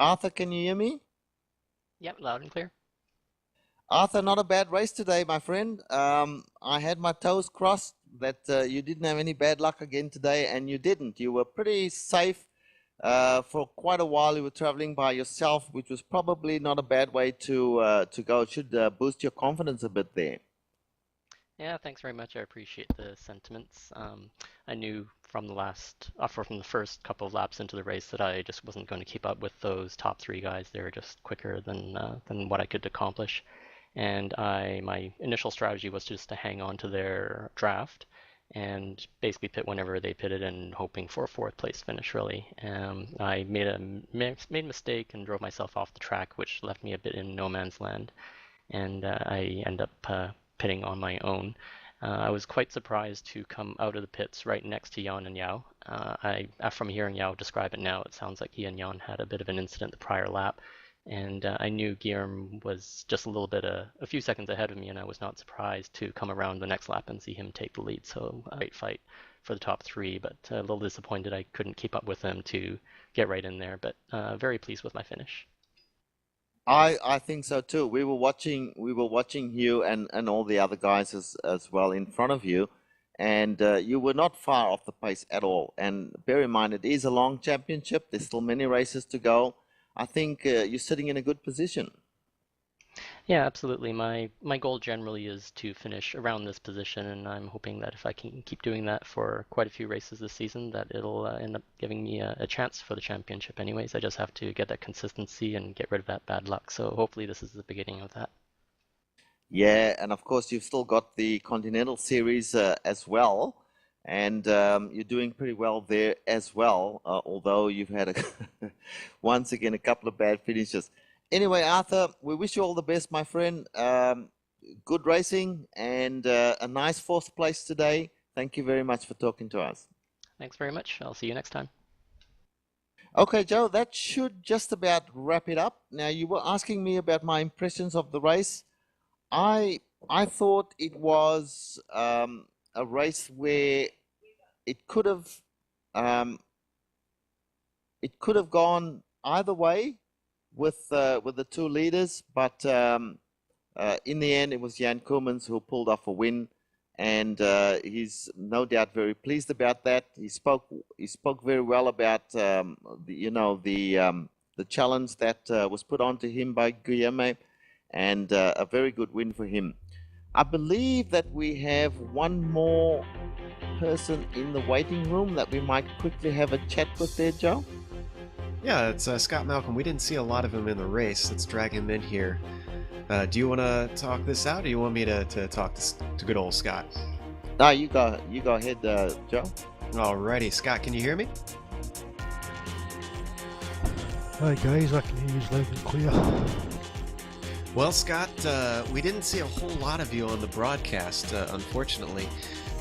[SPEAKER 2] Arthur, can you hear me?
[SPEAKER 8] Yep, loud and clear.
[SPEAKER 2] Arthur, not a bad race today, my friend. I had my toes crossed that you didn't have any bad luck again today, and you didn't. You were pretty safe for quite a while. You were traveling by yourself, which was probably not a bad way to go. It should boost your confidence a bit there.
[SPEAKER 8] Yeah, thanks very much. I appreciate the sentiments. I knew from from the first couple of laps into the race that I just wasn't going to keep up with those top three guys. They were just quicker than what I could accomplish. And my initial strategy was just to hang on to their draft and basically pit whenever they pitted and hoping for a fourth place finish, really. I made a mistake and drove myself off the track, which left me a bit in no man's land. And I end up pitting on my own. I was quite surprised to come out of the pits right next to Jan and Yao. From hearing Yao describe it now, it sounds like he and Jan had a bit of an incident the prior lap. And I knew Guillermo was just a little bit, a few seconds ahead of me, and I was not surprised to come around the next lap and see him take the lead. So a great fight for the top three, but a little disappointed I couldn't keep up with him to get right in there, but very pleased with my finish.
[SPEAKER 2] I think so too. We were watching you and all the other guys as well in front of you, and you were not far off the pace at all. And bear in mind, it is a long championship. There's still many races to go. I think you're sitting in a good position.
[SPEAKER 8] Yeah, absolutely. My goal generally is to finish around this position, and I'm hoping that if I can keep doing that for quite a few races this season, that it'll end up giving me a chance for the championship anyways. I just have to get that consistency and get rid of that bad luck. So hopefully this is the beginning of that.
[SPEAKER 2] Yeah, and of course you've still got the Continental Series as well, and you're doing pretty well there as well, although you've had once again a couple of bad finishes. Anyway, Arthur, we wish you all the best, my friend. Good racing and a nice fourth place today. Thank you very much for talking to us.
[SPEAKER 8] Thanks very much. I'll see you next time.
[SPEAKER 2] Okay, Joe, that should just about wrap it up. Now, you were asking me about my impressions of the race. I thought it was a race where it could have gone either way with the two leaders, but in the end, it was Jan Koolmans who pulled off a win, and he's no doubt very pleased about that. He spoke very well about the challenge that was put onto him by Guillermo, and a very good win for him. I believe that we have one more person in the waiting room that we might quickly have a chat with there, Joe.
[SPEAKER 1] Yeah, it's Scott Malcolm. We didn't see a lot of him in the race. Let's drag him in here. Do you want to talk this out, or do you want me to talk to good old Scott?
[SPEAKER 2] No, you go ahead, Joe.
[SPEAKER 1] Alrighty, Scott, can you hear me?
[SPEAKER 9] Hi guys, I can hear you loud and clear.
[SPEAKER 1] Well, Scott, we didn't see a whole lot of you on the broadcast, unfortunately.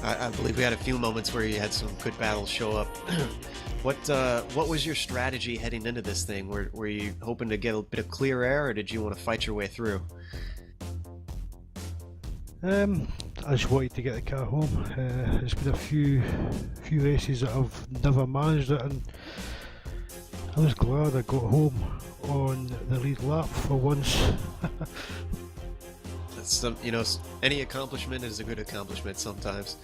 [SPEAKER 1] I believe we had a few moments where you had some good battles show up. What was your strategy heading into this thing? Were you hoping to get a bit of clear air, or did you want to fight your way through?
[SPEAKER 9] I just wanted to get the car home. There's been a few races that I've never managed it, and I was glad I got home on the lead lap for once.
[SPEAKER 1] That's some, any accomplishment is a good accomplishment sometimes.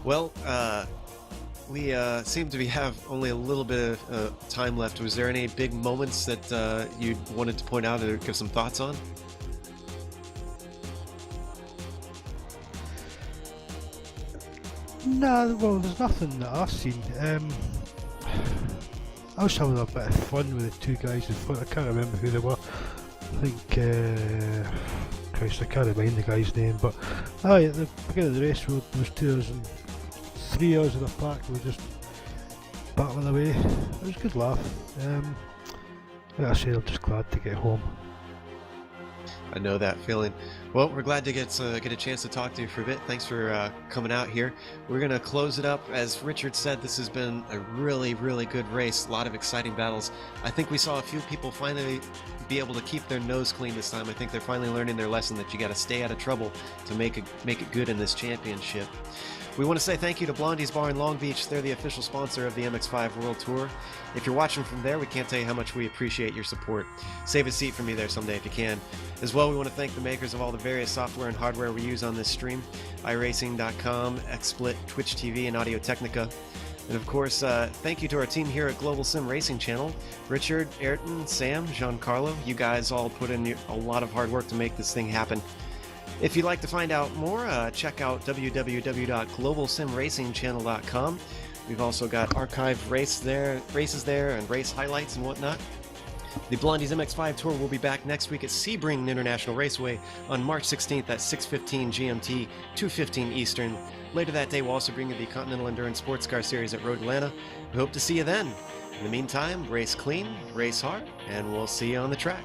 [SPEAKER 1] Well, we seem to have only a little bit of time left. Was there any big moments that you wanted to point out or give some thoughts on?
[SPEAKER 9] Nah, well, there's nothing that I've seen. I was having a bit of fun with the two guys in front. I can't remember who they were. I think, Christ, I can't remember the guy's name, but at the beginning of the race, there was 2 of us and 3 of us in a pack. We were just battling away. It was a good laugh. Like I said, I'm just glad to get home.
[SPEAKER 1] I know that feeling. Well, we're glad to get a chance to talk to you for a bit. Thanks for coming out here. We're going to close it up. As Richard said, this has been a really, really good race. A lot of exciting battles. I think we saw a few people finally be able to keep their nose clean this time. I think they're finally learning their lesson that you got to stay out of trouble to make it good in this championship. We want to say thank you to Blondies Bar in Long Beach. They're the official sponsor of the MX5 World Tour. If you're watching from there, we can't tell you how much we appreciate your support. Save a seat for me there someday if you can. As well, we want to thank the makers of all the various software and hardware we use on this stream: iRacing.com, XSplit, Twitch TV, and Audio Technica. And of course, thank you to our team here at Global Sim Racing Channel. Richard, Ayrton, Sam, Giancarlo, you guys all put in a lot of hard work to make this thing happen. If you'd like to find out more, check out www.globalsimracingchannel.com. We've also got archived races there and race highlights and whatnot. The Blondies MX5 Tour will be back next week at Sebring International Raceway on March 16th at 6:15 GMT, 2:15 Eastern. Later that day, we'll also bring you the Continental Endurance Sports Car Series at Road Atlanta. We hope to see you then. In the meantime, race clean, race hard, and we'll see you on the track.